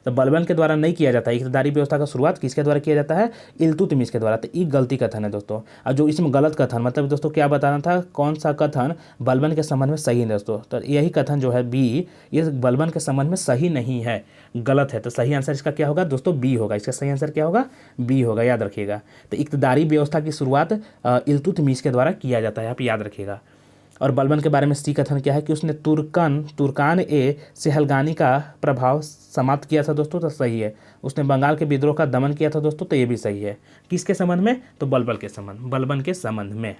तो बलबन के द्वारा नहीं किया जाता है। इक्तदारी व्यवस्था का शुरुआत किसके द्वारा किया जाता है? इल्तुतमिश के द्वारा। तो ये गलती कथन है दोस्तों। और जो इसमें गलत कथन, मतलब दोस्तों क्या बताना था, कौन सा कथन बलबन के संबंध में सही है दोस्तों? तो यही कथन जो है बी, ये बलबन के संबंध में सही नहीं है, गलत है। तो सही आंसर इसका क्या होगा दोस्तों? बी होगा। इसका सही आंसर क्या होगा? बी होगा, याद रखिएगा। तो इक्तदारी व्यवस्था की शुरुआत इल्तुतमिश के द्वारा किया जाता है, आप याद रखिएगा। और बलबन के बारे में सी कथन क्या है कि उसने तुर्कान ए सेहलगानी का प्रभाव समाप्त किया था दोस्तों, तो सही है। उसने बंगाल के विद्रोह का दमन किया था दोस्तों, तो ये भी सही है। किसके संबंध में? तो बलबन के संबंध में।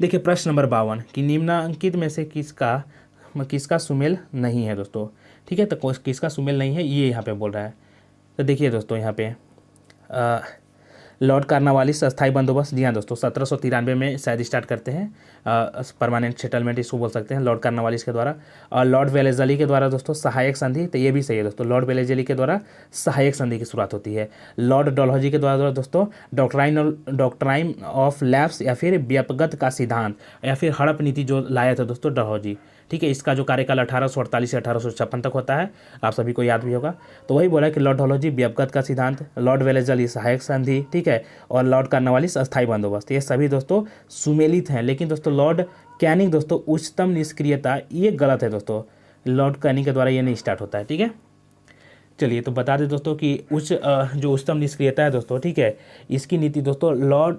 देखिए प्रश्न नंबर 52 कि निम्नांकित में से किसका सुमेल नहीं है दोस्तों, ठीक है। तो किसका सुमेल नहीं है ये यहाँ पे बोल रहा है। तो देखिए दोस्तों यहाँ पे लॉर्ड कार्नवालिस अस्थायी बंदोबस्त, जी हाँ दोस्तों, 1793 में शायद स्टार्ट करते हैं, परमानेंट सेटलमेंट इसको बोल सकते हैं, लॉर्ड कार्नवालिस के द्वारा। और लॉर्ड वेलेजली के द्वारा दोस्तों सहायक संधि, तो ये भी सही है दोस्तों। लॉर्ड वेलेजली के द्वारा सहायक संधि की शुरुआत होती है। लॉर्ड डलहौजी के द्वारा दोस्तों डॉक्ट्राइन ऑफ लैप्स, या फिर व्यपगत का सिद्धांत, या फिर हड़प नीति जो लाया था दोस्तों डलहौजी, ठीक है। इसका जो कार्यकाल 1848 से 1856 तक होता है, आप सभी को याद भी होगा। तो वही बोला कि लॉर्ड डलहौजी व्यपगत का सिद्धांत, लॉर्ड वेलेजली सहायक संधि, ठीक है, और लॉर्ड कार्नवालिस अस्थायी बंदोबस्त, ये सभी दोस्तों सुमेलित हैं। लेकिन दोस्तों लॉर्ड कैनिंग दोस्तों उच्चतम निष्क्रियता, ये गलत है दोस्तों। लॉर्ड कैनिंग के द्वारा ये नहीं स्टार्ट होता है, ठीक है। चलिए तो बता दें दोस्तों कि जो उच्चतम निष्क्रियता है दोस्तों, ठीक है, इसकी नीति दोस्तों लॉर्ड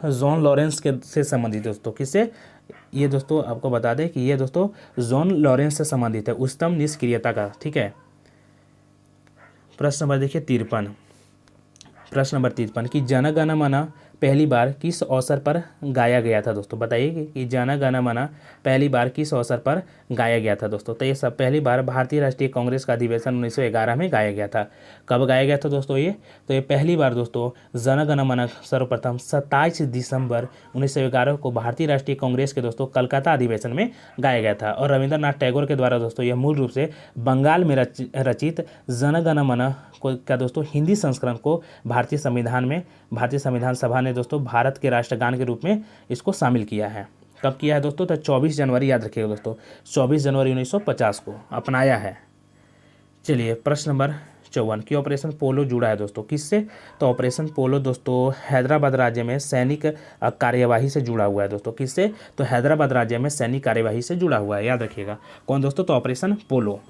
जॉन लॉरेंस के से संबंधित दोस्तों। किससे? ये दोस्तों आपको बता दें कि ये दोस्तों जॉन लॉरेंस से संबंधित है, उच्चतम निष्क्रियता का, ठीक है। प्रश्न नंबर देखिए 53। प्रश्न नंबर 53 कि जन गण मन पहली बार किस अवसर पर गाया गया था दोस्तों? बताइए कि जन गण मन पहली बार किस अवसर पर गाया गया था दोस्तों? तो ये सब पहली बार भारतीय राष्ट्रीय कांग्रेस का अधिवेशन 1911 में गाया गया था। कब गाया गया था दोस्तों ये? तो ये पहली बार दोस्तों जन गण मन सर्वप्रथम 27 दिसंबर 1911 को भारतीय राष्ट्रीय कांग्रेस के दोस्तों कलकत्ता अधिवेशन में गाया गया था। और रविंद्रनाथ टैगोर के द्वारा दोस्तों यह मूल रूप से बंगाल में रचित जन गण मन का दोस्तों हिंदी संस्करण को भारतीय संविधान सभा ने दोस्तों भारत के राष्ट्रगान के रूप में इसको शामिल किया है। कब किया है दोस्तों? तो 24 जनवरी, याद रखिएगा दोस्तों, 24 जनवरी 1950 को अपनाया है। चलिए प्रश्न नंबर 54 कि ऑपरेशन पोलो जुड़ा है दोस्तों किससे? तो ऑपरेशन पोलो दोस्तों हैदराबाद राज्य में सैनिक कार्यवाही से जुड़ा हुआ है दोस्तों। किससे? तो हैदराबाद राज्य में सैनिक कार्यवाही से जुड़ा हुआ है, याद रखिएगा। कौन दोस्तों? तो ऑपरेशन पोलो।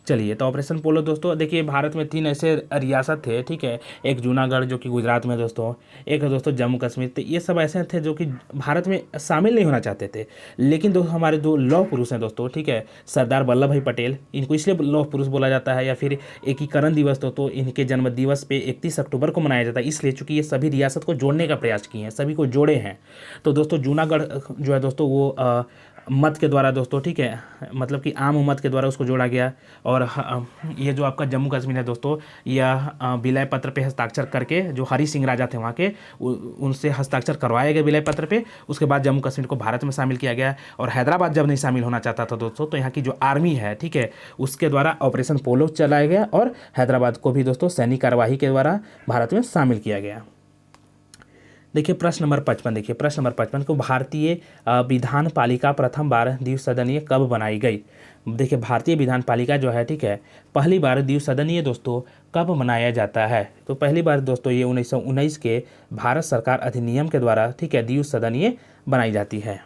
चलिए, तो ऑपरेशन पोलो दोस्तों देखिए भारत में 3 ऐसे रियासत थे, ठीक है। एक जूनागढ़ जो कि गुजरात में दोस्तों, एक है दोस्तों जम्मू कश्मीर। तो ये सब ऐसे थे जो कि भारत में शामिल नहीं होना चाहते थे, लेकिन हमारे दो लौह पुरुष हैं दोस्तों, ठीक है, सरदार वल्लभ भाई पटेल, इनको इसलिए लौह पुरुष बोला जाता है, या फिर एकीकरण दिवस दोस्तों इनके जन्म दिवस पे 31 अक्टूबर को मनाया जाता है, इसलिए चूंकि ये सभी रियासत को जोड़ने का प्रयास किए हैं, सभी को जोड़े हैं। तो दोस्तों जूनागढ़ जो है दोस्तों वो मत के द्वारा दोस्तों, ठीक है, मतलब कि आम मत के द्वारा उसको जोड़ा गया। और ये जो आपका जम्मू कश्मीर है दोस्तों, यह विलय पत्र पे हस्ताक्षर करके जो हरि सिंह राजा थे वहाँ के, उनसे हस्ताक्षर करवाए गए विलय पत्र पे। उसके बाद जम्मू कश्मीर को भारत में शामिल किया गया। और हैदराबाद जब नहीं शामिल होना चाहता था दोस्तों, तो यहाँ की जो आर्मी है, ठीक है, उसके द्वारा ऑपरेशन पोलो चलाया गया और हैदराबाद को भी दोस्तों सैनिक कार्यवाही के द्वारा भारत में शामिल किया गया। देखिए प्रश्न नंबर 55, देखिए प्रश्न नंबर 55 को भारतीय विधान पालिका प्रथम बार द्विसदनीय कब बनाई गई? देखिए भारतीय विधान पालिका जो है, ठीक है, पहली बार द्विसदनीय दोस्तों कब बनाया जाता है? तो पहली बार दोस्तों ये 1919 के भारत सरकार अधिनियम के द्वारा, ठीक है, द्विसदनीय बनाई जाती है।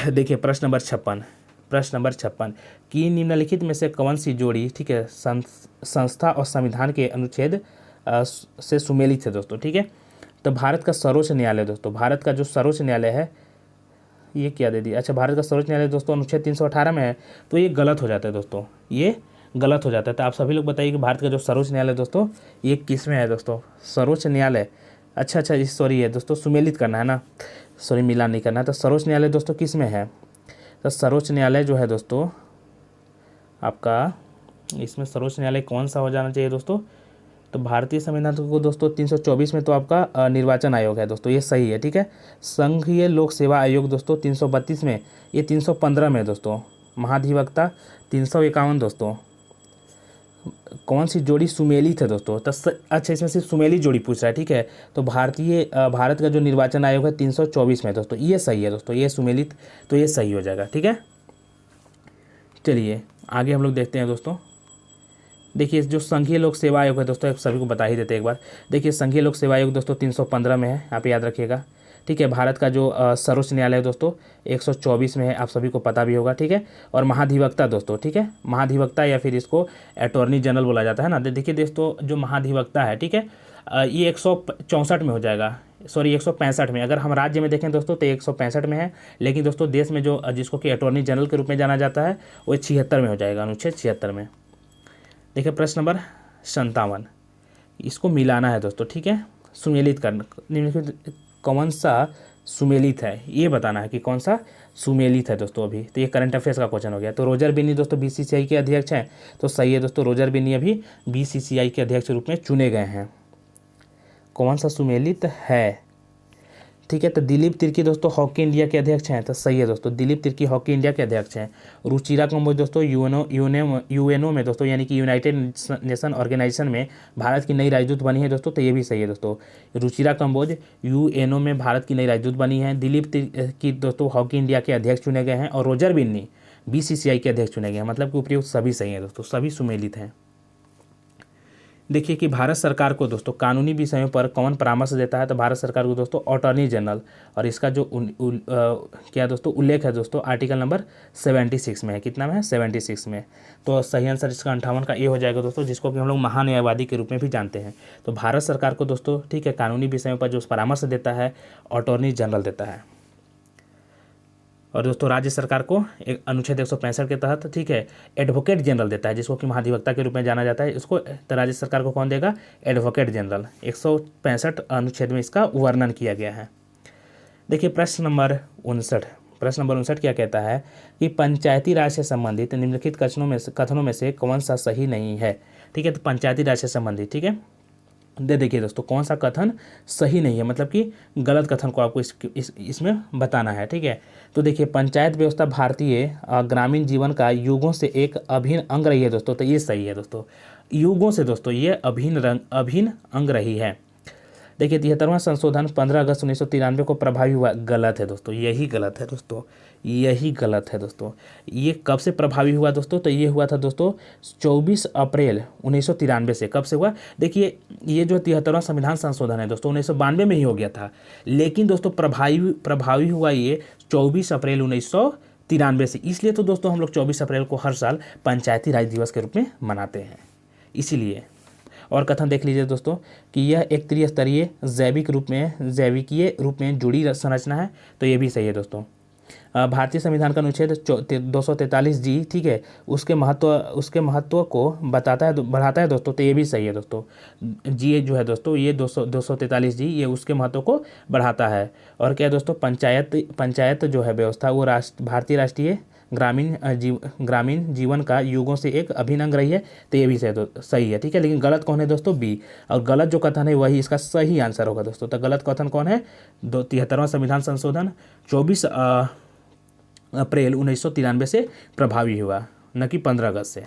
देखिए प्रश्न नंबर 56 कि निम्नलिखित में से कौन सी जोड़ी, ठीक है, संस्था और संविधान के अनुच्छेद से सुमेलित है दोस्तों, ठीक है। तो भारत का सर्वोच्च न्यायालय दोस्तों, भारत का जो सर्वोच्च न्यायालय है, ये क्या दे दिया, अच्छा, भारत का सर्वोच्च न्यायालय दोस्तों अनुच्छेद 318 में है। तो ये गलत हो जाता है दोस्तों, ये गलत हो जाता है। तो आप सभी लोग बताइए कि भारत का जो सर्वोच्च न्यायालय दोस्तों ये किस में है दोस्तों? सर्वोच्च न्यायालय, अच्छा, सॉरी है दोस्तों, सुमेलित करना है ना, सॉरी मिलान नहीं करना है। तो सर्वोच्च न्यायालय दोस्तों किस में है? तो सर्वोच्च न्यायालय जो है दोस्तों आपका, इसमें सर्वोच्च न्यायालय कौन सा हो जाना चाहिए दोस्तों? तो भारतीय संविधान को दोस्तों 324 में तो आपका निर्वाचन आयोग है दोस्तों, ये सही है, ठीक है। संघीय लोक सेवा आयोग दोस्तों 332 में, ये 315 में दोस्तों। महाधिवक्ता 351 दोस्तों। कौन सी जोड़ी सुमेलित है दोस्तों? तो अच्छा, इसमें सिर्फ सुमेलित जोड़ी पूछ रहा है, ठीक है। तो भारत का जो निर्वाचन आयोग है 324 में दोस्तों, ये सही है दोस्तों, ये सुमेलित, तो ये सही हो जाएगा, ठीक है। चलिए आगे हम लोग देखते हैं दोस्तों। देखिए जो संघीय लोक सेवा आयोग है दोस्तों, सभी को बता ही देते हैं एक बार। देखिए संघीय लोक सेवा आयोग दोस्तों 315 में है, आप याद रखिएगा, ठीक है। भारत का जो सर्वोच्च न्यायालय दोस्तों 124 में है, आप सभी को पता भी होगा, ठीक है। और महाधिवक्ता दोस्तों, ठीक है, महाधिवक्ता या फिर इसको अटॉर्नी जनरल बोला जाता है ना। देखिए दोस्तों जो महाधिवक्ता है, ठीक है, ये 164 में हो जाएगा, सॉरी 165 में। अगर हम राज्य में देखें दोस्तों तो 165 में है, लेकिन दोस्तों देश में जो जिसको कि अटॉर्नी जनरल के रूप में जाना जाता है वो 76 में हो जाएगा, अनुच्छेद 76 में। देखिए प्रश्न नंबर 57, इसको मिलाना है दोस्तों, ठीक है, सुमेलित करना। निम्नलिखित कौन सा सुमेलित है ये बताना है कि कौन सा सुमेलित है दोस्तों अभी। तो ये करंट अफेयर्स का क्वेश्चन हो गया। तो रोजर बिन्नी दोस्तों बीसीसीआई के अध्यक्ष हैं, तो सही है दोस्तों, रोजर बिन्नी अभी बीसीसीआई के अध्यक्ष के रूप में चुने गए हैं। कौन सा सुमेलित है, ठीक है। तो दिलीप तिर्की दोस्तों हॉकी इंडिया के अध्यक्ष हैं, तो सही है दोस्तों, दिलीप तिर्की हॉकी इंडिया के अध्यक्ष हैं। रुचिरा कंबोज दोस्तों यूएनओ में दोस्तों, यानी कि यूनाइटेड नेशन ऑर्गेनाइजेशन में भारत की नई राजदूत बनी है दोस्तों, तो ये भी सही है दोस्तों। रुचिरा कंबोज यूएनओ में भारत की नई राजदूत बनी है। दिलीप तिर्की दोस्तों हॉकी इंडिया के अध्यक्ष चुने गए हैं, और रोजर बिन्नी बीसीसीआई के अध्यक्ष चुने गए हैं। मतलब कि उपयुक्त सभी सही है दोस्तों, सभी सुमेलित हैं। देखिए कि भारत सरकार को दोस्तों कानूनी विषयों पर कौन परामर्श देता है? तो भारत सरकार को दोस्तों अटॉर्नी जनरल, और इसका जो क्या दोस्तों उल्लेख है दोस्तों आर्टिकल नंबर 76 में है। कितना में है? 76 में। तो सही आंसर इसका 58 का ये हो जाएगा दोस्तों, जिसको कि हम लोग महान्यायवादी के रूप में भी जानते हैं। तो भारत सरकार को दोस्तों, ठीक है, कानूनी विषयों पर जो परामर्श देता है अटॉर्नी जनरल देता है। और दोस्तों राज्य सरकार को एक अनुच्छेद 165 के तहत, ठीक है, एडवोकेट जनरल देता है, जिसको कि महाधिवक्ता के रूप में जाना जाता है। इसको तो राज्य सरकार को कौन देगा? Advocate general. 165 अनुच्छेद में इसका वर्णन किया गया है। देखिए प्रश्न नंबर 59 क्या कहता है कि पंचायती राज से संबंधित निम्नलिखित कथनों में से कौन सा सही नहीं है। ठीक है, तो पंचायती राज से संबंधित, ठीक है, देखिए दोस्तों कौन सा कथन सही नहीं है, मतलब कि गलत कथन को आपको इसमें बताना है। ठीक है, तो देखिए पंचायत व्यवस्था भारतीय ग्रामीण जीवन का युगों से एक अभिन्न अंग रही है दोस्तों, तो ये सही है दोस्तों। युगों से दोस्तों ये अभिन्न अंग रही है। देखिए 73वां संशोधन 15 अगस्त 1993 को प्रभावी हुआ, गलत है दोस्तों, यही गलत है दोस्तों, यही गलत है दोस्तों। ये कब से प्रभावी हुआ दोस्तों? तो ये हुआ था दोस्तों 24 अप्रैल 1993 से। कब से हुआ? देखिए ये जो 73वां संविधान संशोधन है दोस्तों 1992 में ही हो गया था, लेकिन दोस्तों प्रभावी हुआ ये 24 अप्रैल 1993 से। इसलिए तो दोस्तों हम लोग 24 अप्रैल को हर साल पंचायती राज दिवस के रूप में मनाते हैं, इसीलिए। और कथन देख लीजिए दोस्तों कि यह एक त्रिस्तरीय जैविकीय रूप में जुड़ी संरचना है, तो ये भी सही है दोस्तों। भारतीय संविधान का अनुच्छेद 243 जी, ठीक है, उसके महत्व को बढ़ाता है दोस्तों, तो ये भी सही है दोस्तों। जी जो है दोस्तों ये 243 जी, ये उसके महत्व को बढ़ाता है। और क्या है दोस्तों? पंचायत जो है व्यवस्था वो भारतीय राष्ट्रीय ग्रामीण जीवन का युगों से एक अभिन्न अंग रही है, तो ये भी सही है। ठीक है, लेकिन गलत कौन है दोस्तों? बी। और गलत जो कथन है वही इसका सही आंसर होगा दोस्तों। तो गलत कथन कौन है? 73वां संविधान संशोधन 24 अप्रैल 1993 से प्रभावी हुआ, न कि 15 अगस्त से।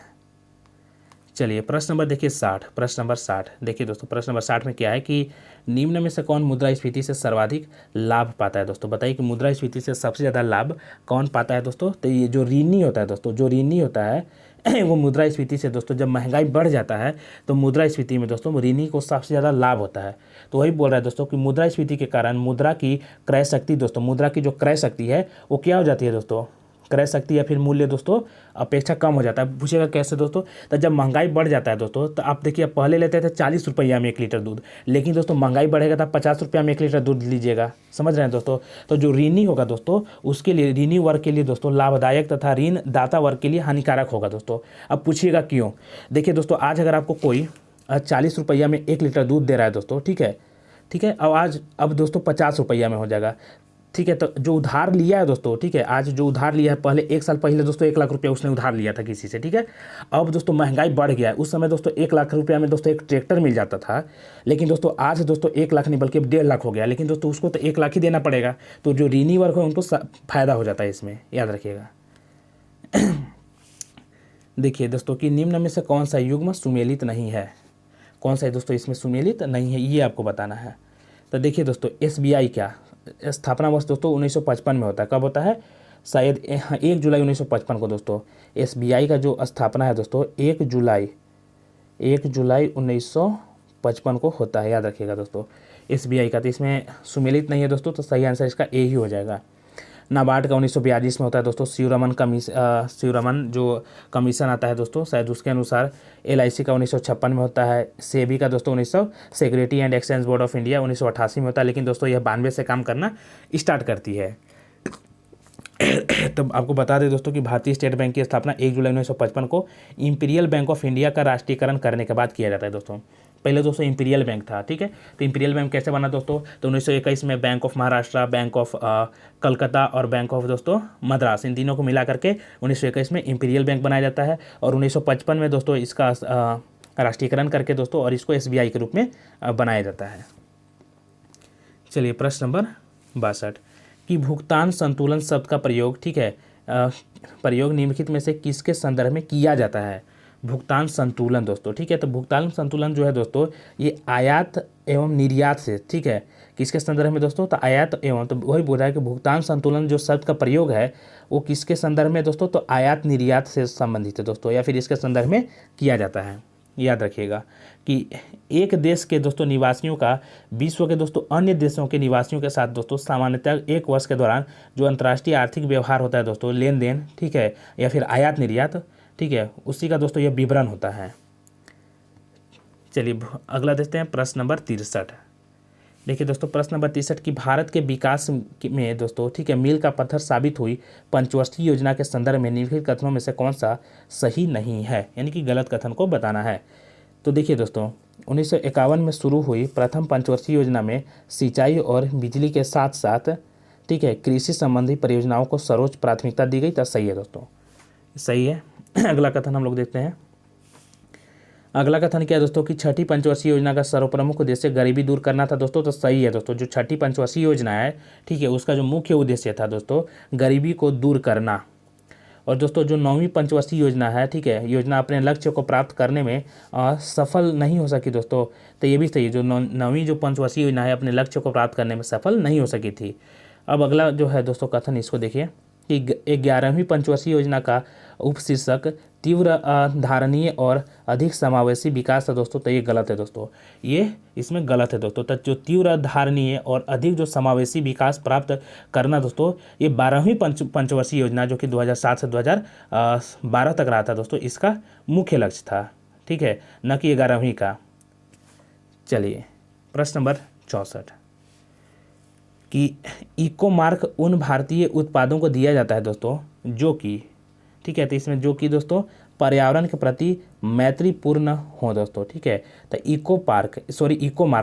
चलिए प्रश्न नंबर देखिए 60। प्रश्न नंबर 60 देखिए दोस्तों, प्रश्न नंबर 60 में क्या है कि निम्न में से कौन मुद्रास्फीति से सर्वाधिक लाभ पाता है दोस्तों? बताइए कि मुद्रास्फीति से सबसे ज़्यादा लाभ कौन पाता है दोस्तों? तो ये जो ऋणी होता है दोस्तों, जो ऋणी होता है वो मुद्रास्फीति से दोस्तों, जब महंगाई बढ़ जाता है तो मुद्रास्फीति में दोस्तों ऋणी को सबसे ज़्यादा लाभ होता है। तो वही बोल रहा है दोस्तों कि मुद्रास्फीति के कारण मुद्रा की क्रय शक्ति दोस्तों, मुद्रा की जो क्रय शक्ति है वो क्या हो जाती है दोस्तों? क्रय शक्ति या फिर मूल्य दोस्तों अपेक्षा कम हो जाता है। पूछेगा कैसे दोस्तों? तो जब महंगाई बढ़ जाता है दोस्तों, तो आप देखिए पहले लेते थे 40 रुपया में 1 लीटर दूध, लेकिन दोस्तों महंगाई बढ़ेगा तो 50 रुपया में 1 लीटर दूध लीजिएगा। समझ रहे हैं दोस्तों? तो जो ऋणी होगा दोस्तों उसके लिए, ऋणी वर्ग के लिए दोस्तों लाभदायक तथा ऋण दाता वर्ग के लिए हानिकारक होगा दोस्तों। अब पूछिएगा क्यों? देखिए दोस्तों आज अगर आपको कोई 40 रुपया में 1 लीटर दूध दे रहा है दोस्तों, ठीक है, अब दोस्तों 50 रुपया में हो जाएगा। ठीक है, तो जो उधार लिया है दोस्तों, ठीक है, आज जो उधार लिया है, पहले 1 साल पहले दोस्तों 1 लाख रुपया उसने उधार लिया था किसी से, ठीक है। अब दोस्तों महंगाई बढ़ गया है। उस समय दोस्तों 1 लाख रुपया में दोस्तों एक ट्रैक्टर मिल जाता था, लेकिन दोस्तों आज दोस्तों 1 लाख नहीं बल्कि 1.5 लाख हो गया, लेकिन दोस्तों उसको तो 1 लाख ही देना पड़ेगा। तो जो ऋणी वर्ग है उनको फायदा हो जाता है इसमें, याद रखिएगा। देखिए दोस्तों कि निम्न में से कौन सा युग्म सुमेलित नहीं है? कौन सा है दोस्तों इसमें सुमेलित नहीं है, ये आपको बताना है। तो देखिए दोस्तों SBI क्या स्थापना वर्ष दोस्तों 1955 में होता है। कब होता है? शायद 1 जुलाई 1955 को दोस्तों SBI का जो स्थापना है दोस्तों 1 जुलाई 1955 को होता है, याद रखिएगा दोस्तों SBI का। तो इसमें सुमेलित नहीं है दोस्तों, तो सही आंसर इसका ए ही हो जाएगा। नाबार्ड का 1942 में होता है दोस्तों। शिवरमन जो कमीशन आता है दोस्तों शायद उसके अनुसार। LIC का 1956 में होता है। सेबी का दोस्तों 1900 security and exchange board of India 1988 में होता है, लेकिन दोस्तों यह 92 से काम करना स्टार्ट करती है। तो आपको बता दें दोस्तों कि भारतीय स्टेट बैंक की स्थापना 1 जुलाई 1955 को इंपीरियल बैंक ऑफ इंडिया का राष्ट्रीयकरण करने के बाद किया जाता है दोस्तों। पहले दोस्तों इंपीरियल बैंक था, ठीक है। तो इंपीरियल बैंक कैसे बना दोस्तों? तो 1921 में bank of Maharashtra, bank of Calcutta और बैंक ऑफ दोस्तों मद्रास, इन तीनों को मिला करके 1921 में इंपीरियल बैंक बनाया जाता है। और 1955 में दोस्तों इसका राष्ट्रीयकरण करके दोस्तों और इसको SBI के रूप में बनाया जाता है। चलिए प्रश्न नंबर 62 कि भुगतान संतुलन शब्द का प्रयोग, ठीक है, प्रयोग निम्नलिखित में से किसके संदर्भ में किया जाता है? भुगतान संतुलन दोस्तों, ठीक है। तो भुगतान संतुलन जो है दोस्तों ये आयात एवं निर्यात से, ठीक है, किसके संदर्भ में दोस्तों? तो आयात एवं, तो वही बोल रहा है कि भुगतान संतुलन जो शब्द का प्रयोग है वो किसके संदर्भ में दोस्तों? तो आयात निर्यात से संबंधित है दोस्तों, या फिर इसके संदर्भ में किया जाता है। याद रखिएगा कि एक देश के दोस्तों निवासियों का विश्व के दोस्तों अन्य देशों के निवासियों के साथ दोस्तों सामान्यतः 1 वर्ष के दौरान जो अंतर्राष्ट्रीय आर्थिक व्यवहार होता है दोस्तों, लेन देन, ठीक है, या फिर आयात निर्यात, ठीक है, उसी का दोस्तों यह विवरण होता है। चलिए अगला देखते हैं प्रश्न नंबर 63। देखिए दोस्तों प्रश्न नंबर 63 की भारत के विकास में दोस्तों ठीक है मील का पत्थर साबित हुई पंचवर्षीय योजना के संदर्भ में निम्नलिखित कथनों में से कौन सा सही नहीं है, यानी कि गलत कथन को बताना है। तो देखिए दोस्तों 1951 में शुरू हुई प्रथम पंचवर्षीय योजना में सिंचाई और बिजली के साथ साथ ठीक है कृषि संबंधी परियोजनाओं को सर्वोच्च प्राथमिकता दी गई। तो सही है दोस्तों, सही है। अगला कथन हम लोग देखते हैं। अगला कथन क्या है दोस्तों कि छठी पंचवर्षीय योजना का सर्वप्रमुख उद्देश्य गरीबी दूर करना था दोस्तों। तो सही है दोस्तों, जो छठी पंचवर्षीय योजना है ठीक है उसका जो मुख्य उद्देश्य था दोस्तों गरीबी को दूर करना। और दोस्तों जो 9वीं पंचवर्षीय योजना है ठीक है योजना अपने लक्ष्य को प्राप्त करने में सफल नहीं हो सकी दोस्तों। तो ये भी सही है, जो 9वीं जो पंचवर्षीय योजना है अपने लक्ष्य को प्राप्त करने में सफल नहीं हो सकी थी। अब अगला जो है दोस्तों कथन इसको देखिए कि 11वीं पंचवर्षीय योजना का उपशीर्षक तीव्र धारणीय और अधिक समावेशी विकास है दोस्तों। तो ये गलत है दोस्तों, ये इसमें गलत है दोस्तों। तो जो तीव्र धारणीय और अधिक जो समावेशी विकास प्राप्त करना दोस्तों ये 12वीं पंचवर्षीय योजना जो कि 2007 से 2012 तक रहा था दोस्तों इसका मुख्य लक्ष्य था ठीक है, न कि 11वीं का। चलिए प्रश्न नंबर 64 कि इको मार्क उन भारतीय उत्पादों को दिया जाता है दोस्तों जो कि ठीक है, तो इसमें जो कि दोस्तों पर्यावरण के प्रति मैत्रीपूर्ण हो दोस्तों ठीक है। तो इको मार्क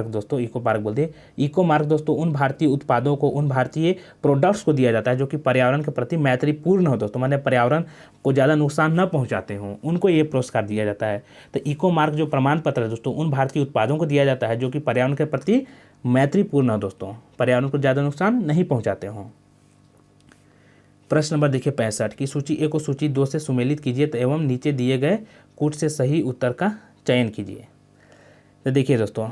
दोस्तों, इको मार्क बोलते इको मार्क दोस्तों उन भारतीय उत्पादों को, उन भारतीय प्रोडक्ट्स को दिया जाता है जो कि पर्यावरण के प्रति मैत्रीपूर्ण हो दोस्तों, माने पर्यावरण को ज़्यादा नुकसान न पहुँचाते हों, उनको ये पुरस्कार दिया जाता है। तो इको मार्क जो प्रमाण पत्र है दोस्तों उन भारतीय उत्पादों को दिया जाता है जो कि पर्यावरण के प्रति मैत्रीपूर्ण हो दोस्तों, पर्यावरण को ज़्यादा नुकसान नहीं पहुँचाते हों। प्रश्न नंबर देखिए 65 की सूची ए को सूची 2 से सुमेलित कीजिए तो एवं नीचे दिए गए कूट से सही उत्तर का चयन कीजिए। तो देखिए दोस्तों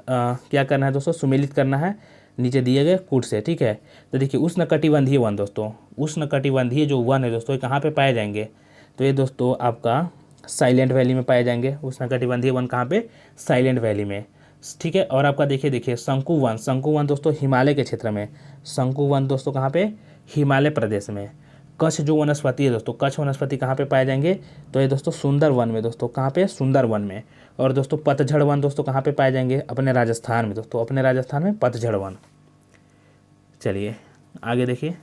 क्या करना है दोस्तों, सुमेलित करना है नीचे दिए गए कूट से ठीक है। तो देखिए उष्णकटिबंधीय वन दोस्तों, उष्णकटिबंधीय जो वन है दोस्तों ये कहाँ पे पाए जाएंगे, तो ये दोस्तों आपका साइलेंट वैली में पाए जाएंगे। उष्णकटिबंधीय वन कहाँ पे, साइलेंट वैली में ठीक है। और आपका देखिए शंकु वन दोस्तों हिमालय के क्षेत्र में, शंकु वन दोस्तों कहाँ पे, हिमालय प्रदेश में। कच्छ जो वनस्पति है दोस्तों, कच्छ वनस्पति कहाँ पे पाए जाएंगे, तो ये दोस्तों सुंदर वन में दोस्तों, कहाँ पे, सुंदर वन में। और दोस्तों पतझड़ वन दोस्तों कहाँ पे पाए जाएंगे, अपने राजस्थान में दोस्तों, अपने राजस्थान में पतझड़ वन। चलिए आगे देखिए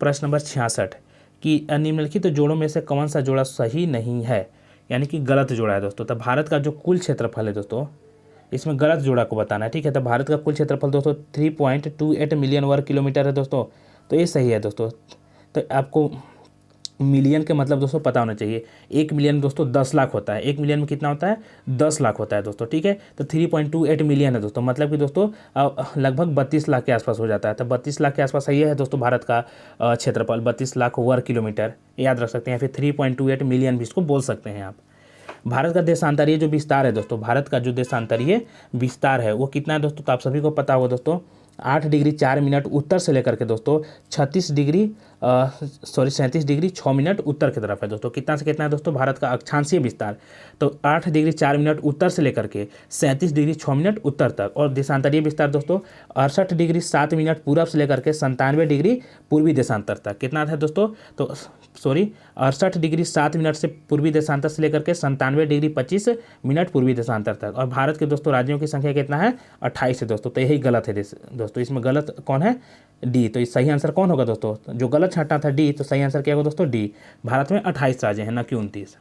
प्रश्न नंबर 66 कि निम्नलिखित जोड़ों में से कौन सा जोड़ा सही नहीं है, यानी कि गलत जोड़ा है दोस्तों। तो भारत का जो कुल क्षेत्रफल है दोस्तों इसमें गलत जोड़ा को बताना है ठीक है। तो भारत का कुल क्षेत्रफल दोस्तों 3.28 मिलियन वर्ग किलोमीटर है दोस्तों, तो ये सही है दोस्तों। तो आपको मिलियन के मतलब दोस्तों पता होना चाहिए। 1 मिलियन दोस्तों 10 लाख होता है, 1 मिलियन में कितना होता है, 10 लाख होता है दोस्तों ठीक है। तो 3.28 मिलियन है दोस्तों, मतलब कि दोस्तों लगभग 32 लाख के आसपास हो जाता है। तो 32 लाख के आसपास सही है दोस्तों भारत का क्षेत्रफल, 32 लाख वर्ग किलोमीटर याद रख सकते हैं, फिर 3.28 मिलियन भी इसको बोल सकते हैं आप। भारत का देशांतरीय जो विस्तार है दोस्तों, भारत का जो देशांतरीय विस्तार है वो कितना है दोस्तों, तो आप सभी को पता होगा दोस्तों 8 डिग्री 4 मिनट उत्तर से लेकर के दोस्तों 37 डिग्री 6 मिनट उत्तर की तरफ है दोस्तों। कितना से कितना है दोस्तों भारत का अक्षांशीय विस्तार, तो 8 डिग्री 4 मिनट उत्तर से लेकर के 37 डिग्री 6 मिनट उत्तर तक। और देशांतरीय विस्तार दोस्तों 68 डिग्री 7 मिनट पूरब से लेकर के 97 डिग्री पूर्वी देशांतर तक। कितना था दोस्तों, तो 68 डिग्री 7 मिनट से पूर्वी देशांतर से लेकर के 97 डिग्री 25 मिनट पूर्वी देशांतर तक। और भारत के दोस्तों राज्यों की संख्या कितना है, 28 है दोस्तों। तो यही गलत है दोस्तों, इसमें गलत कौन है, डी। तो सही आंसर कौन होगा दोस्तों, जो गलत छांटा था डी, तो सही आंसर क्या होगा दोस्तों, डी। भारत में 28 राज्य हैं न कि 29।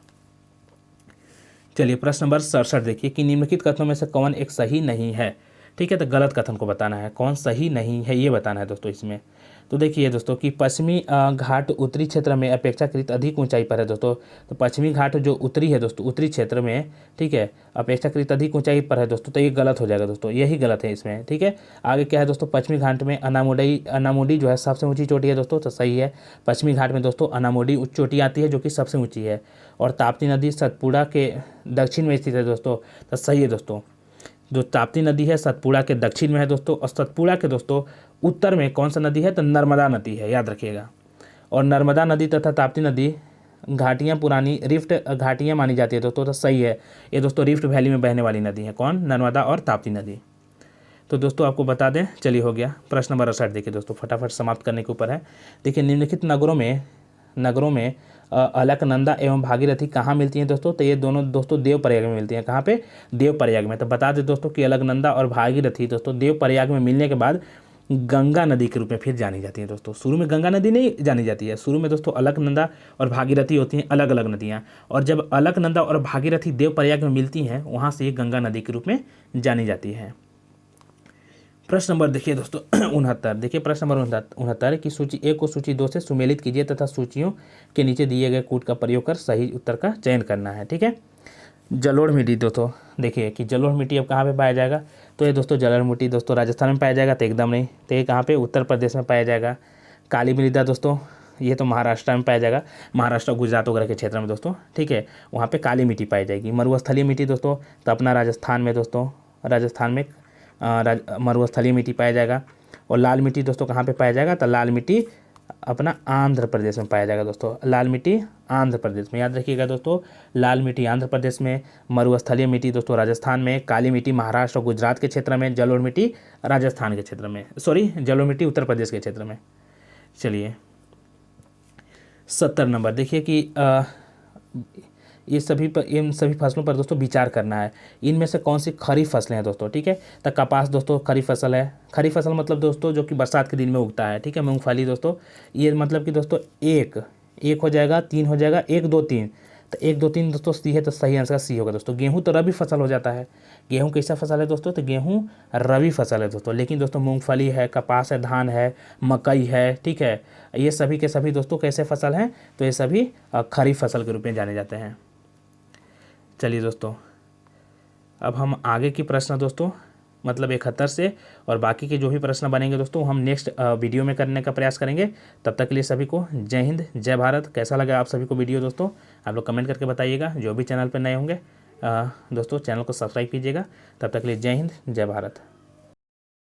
चलिए प्रश्न नंबर 67 देखिए कि निम्नलिखित कथनों में से कौन एक सही नहीं है ठीक है। तो गलत कथन को बताना है, कौन सही नहीं है ये बताना है दोस्तों इसमें। तो देखिए दोस्तों कि पश्चिमी घाट उत्तरी क्षेत्र में अपेक्षाकृत अधिक ऊंचाई पर है दोस्तों। तो पश्चिमी घाट जो उत्तरी है दोस्तों, उत्तरी क्षेत्र में ठीक है अपेक्षाकृत अधिक ऊंचाई पर है दोस्तों। तो ये गलत हो जाएगा दोस्तों, यही गलत है इसमें ठीक है। आगे क्या है दोस्तों, पश्चिमी घाट में अनामोडी जो है सबसे ऊंची चोटी है दोस्तों। तो सही है, पश्चिमी घाट में दोस्तों अनामोडी चोटी आती है जो कि सबसे ऊँची है। और ताप्ती नदी सतपुड़ा के दक्षिण में स्थित है दोस्तों। तो सही है दोस्तों, जो ताप्ती नदी है सतपुड़ा के दक्षिण में है दोस्तों। और सतपुड़ा के दोस्तों उत्तर में कौन सा नदी है, तो नर्मदा नदी है, याद रखिएगा। और नर्मदा नदी तथा ताप्ती नदी घाटियाँ पुरानी रिफ्ट घाटियाँ मानी जाती है दोस्तों। तो सही है, ये दोस्तों रिफ्ट वैली में बहने वाली नदी है, कौन, नर्मदा और ताप्ती नदी। तो दोस्तों आपको बता दें, चलिए हो गया। प्रश्न नंबर 68 देखिए दोस्तों, फटाफट समाप्त करने के ऊपर है। देखिए निम्नलिखित नगरों में अलकनंदा एवं भागीरथी कहाँ मिलती हैं दोस्तों? तो ये दोनों दोस्तों देवप्रयाग में मिलती हैं। कहाँ पे? देवप्रयाग में। तो बता दें दोस्तों कि अलकनंदा और भागीरथी दोस्तों देवप्रयाग में मिलने के बाद गंगा नदी के रूप में फिर जानी जाती है दोस्तों। शुरू में गंगा नदी नहीं जानी जाती है, शुरू में दोस्तों अलकनंदा और भागीरथी होती हैं अलग अलग नदियाँ, और जब अलकनंदा और भागीरथी देवप्रयाग में मिलती हैं वहाँ से ये गंगा नदी के रूप में जानी जाती है। प्रश्न नंबर देखिए दोस्तों 69। देखिए प्रश्न नंबर 69 की सूची 1 को सूची 2 से सुमेलित कीजिए तथा सूचियों के नीचे दिए गए कूट का प्रयोग कर सही उत्तर का चयन करना है। ठीक है। जलोढ़ मिट्टी दोस्तों, देखिए कि जलोढ़ मिट्टी अब कहाँ पे पाया जाएगा? तो ये दोस्तों जलोढ़ मिट्टी दोस्तों राजस्थान में पाया जाएगा? तो एकदम नहीं। तो ये कहाँ पे? उत्तर प्रदेश में पाया जाएगा। काली मृदा दोस्तों ये तो महाराष्ट्र में पाया जाएगा, महाराष्ट्र गुजरात वगैरह के क्षेत्र में दोस्तों। ठीक है, वहाँ पे काली मिट्टी पाई जाएगी। मरुस्थलीय मिट्टी दोस्तों तो अपना राजस्थान में दोस्तों, राजस्थान में मरुस्थलीय मिट्टी पाया जाएगा। और लाल मिट्टी दोस्तों कहाँ पे पाया जाएगा? तो लाल मिट्टी अपना आंध्र प्रदेश में पाया जाएगा दोस्तों। लाल मिट्टी आंध्र प्रदेश में, याद रखिएगा दोस्तों, लाल मिट्टी आंध्र प्रदेश में, मरुस्थलीय मिट्टी दोस्तों राजस्थान में, काली मिट्टी महाराष्ट्र और गुजरात के क्षेत्र में, जलोढ़ मिट्टी राजस्थान के क्षेत्र में, जलोढ़ मिट्टी उत्तर प्रदेश के क्षेत्र में। चलिए 70 नंबर देखिए कि इन सभी फसलों पर दोस्तों विचार करना है। इनमें से कौन सी खरीफ फसलें हैं दोस्तों? ठीक है, तो कपास दोस्तों खरीफ फसल है। खरीफ फसल मतलब दोस्तों जो कि बरसात के दिन में उगता है। ठीक है, मूंगफली दोस्तों ये मतलब कि दोस्तों एक हो जाएगा, 3 हो जाएगा, 1 2 3, तो 1 2 3 दोस्तों सी है, तो सही आंसर सी होगा दोस्तों। गेहूँ तो रबी फसल हो जाता है। गेहूँ कैसा फसल है दोस्तों? तो गेहूँ रबी फसल है दोस्तों। लेकिन दोस्तों मूंगफली है, कपास है, धान है, मकई है, ठीक है, ये सभी के सभी दोस्तों कैसे फसल हैं? तो ये सभी खरीफ फसल के रूप में जाने जाते हैं। चलिए दोस्तों अब हम आगे की प्रश्न दोस्तों मतलब 71 से और बाकी के जो भी प्रश्न बनेंगे दोस्तों हम नेक्स्ट वीडियो में करने का प्रयास करेंगे। तब तक के लिए सभी को जय हिंद, जय भारत। कैसा लगा आप सभी को वीडियो दोस्तों? आप लोग कमेंट करके बताइएगा। जो भी चैनल पर नए होंगे दोस्तों चैनल को सब्सक्राइब कीजिएगा। तब तक के लिए जय हिंद, जय भारत।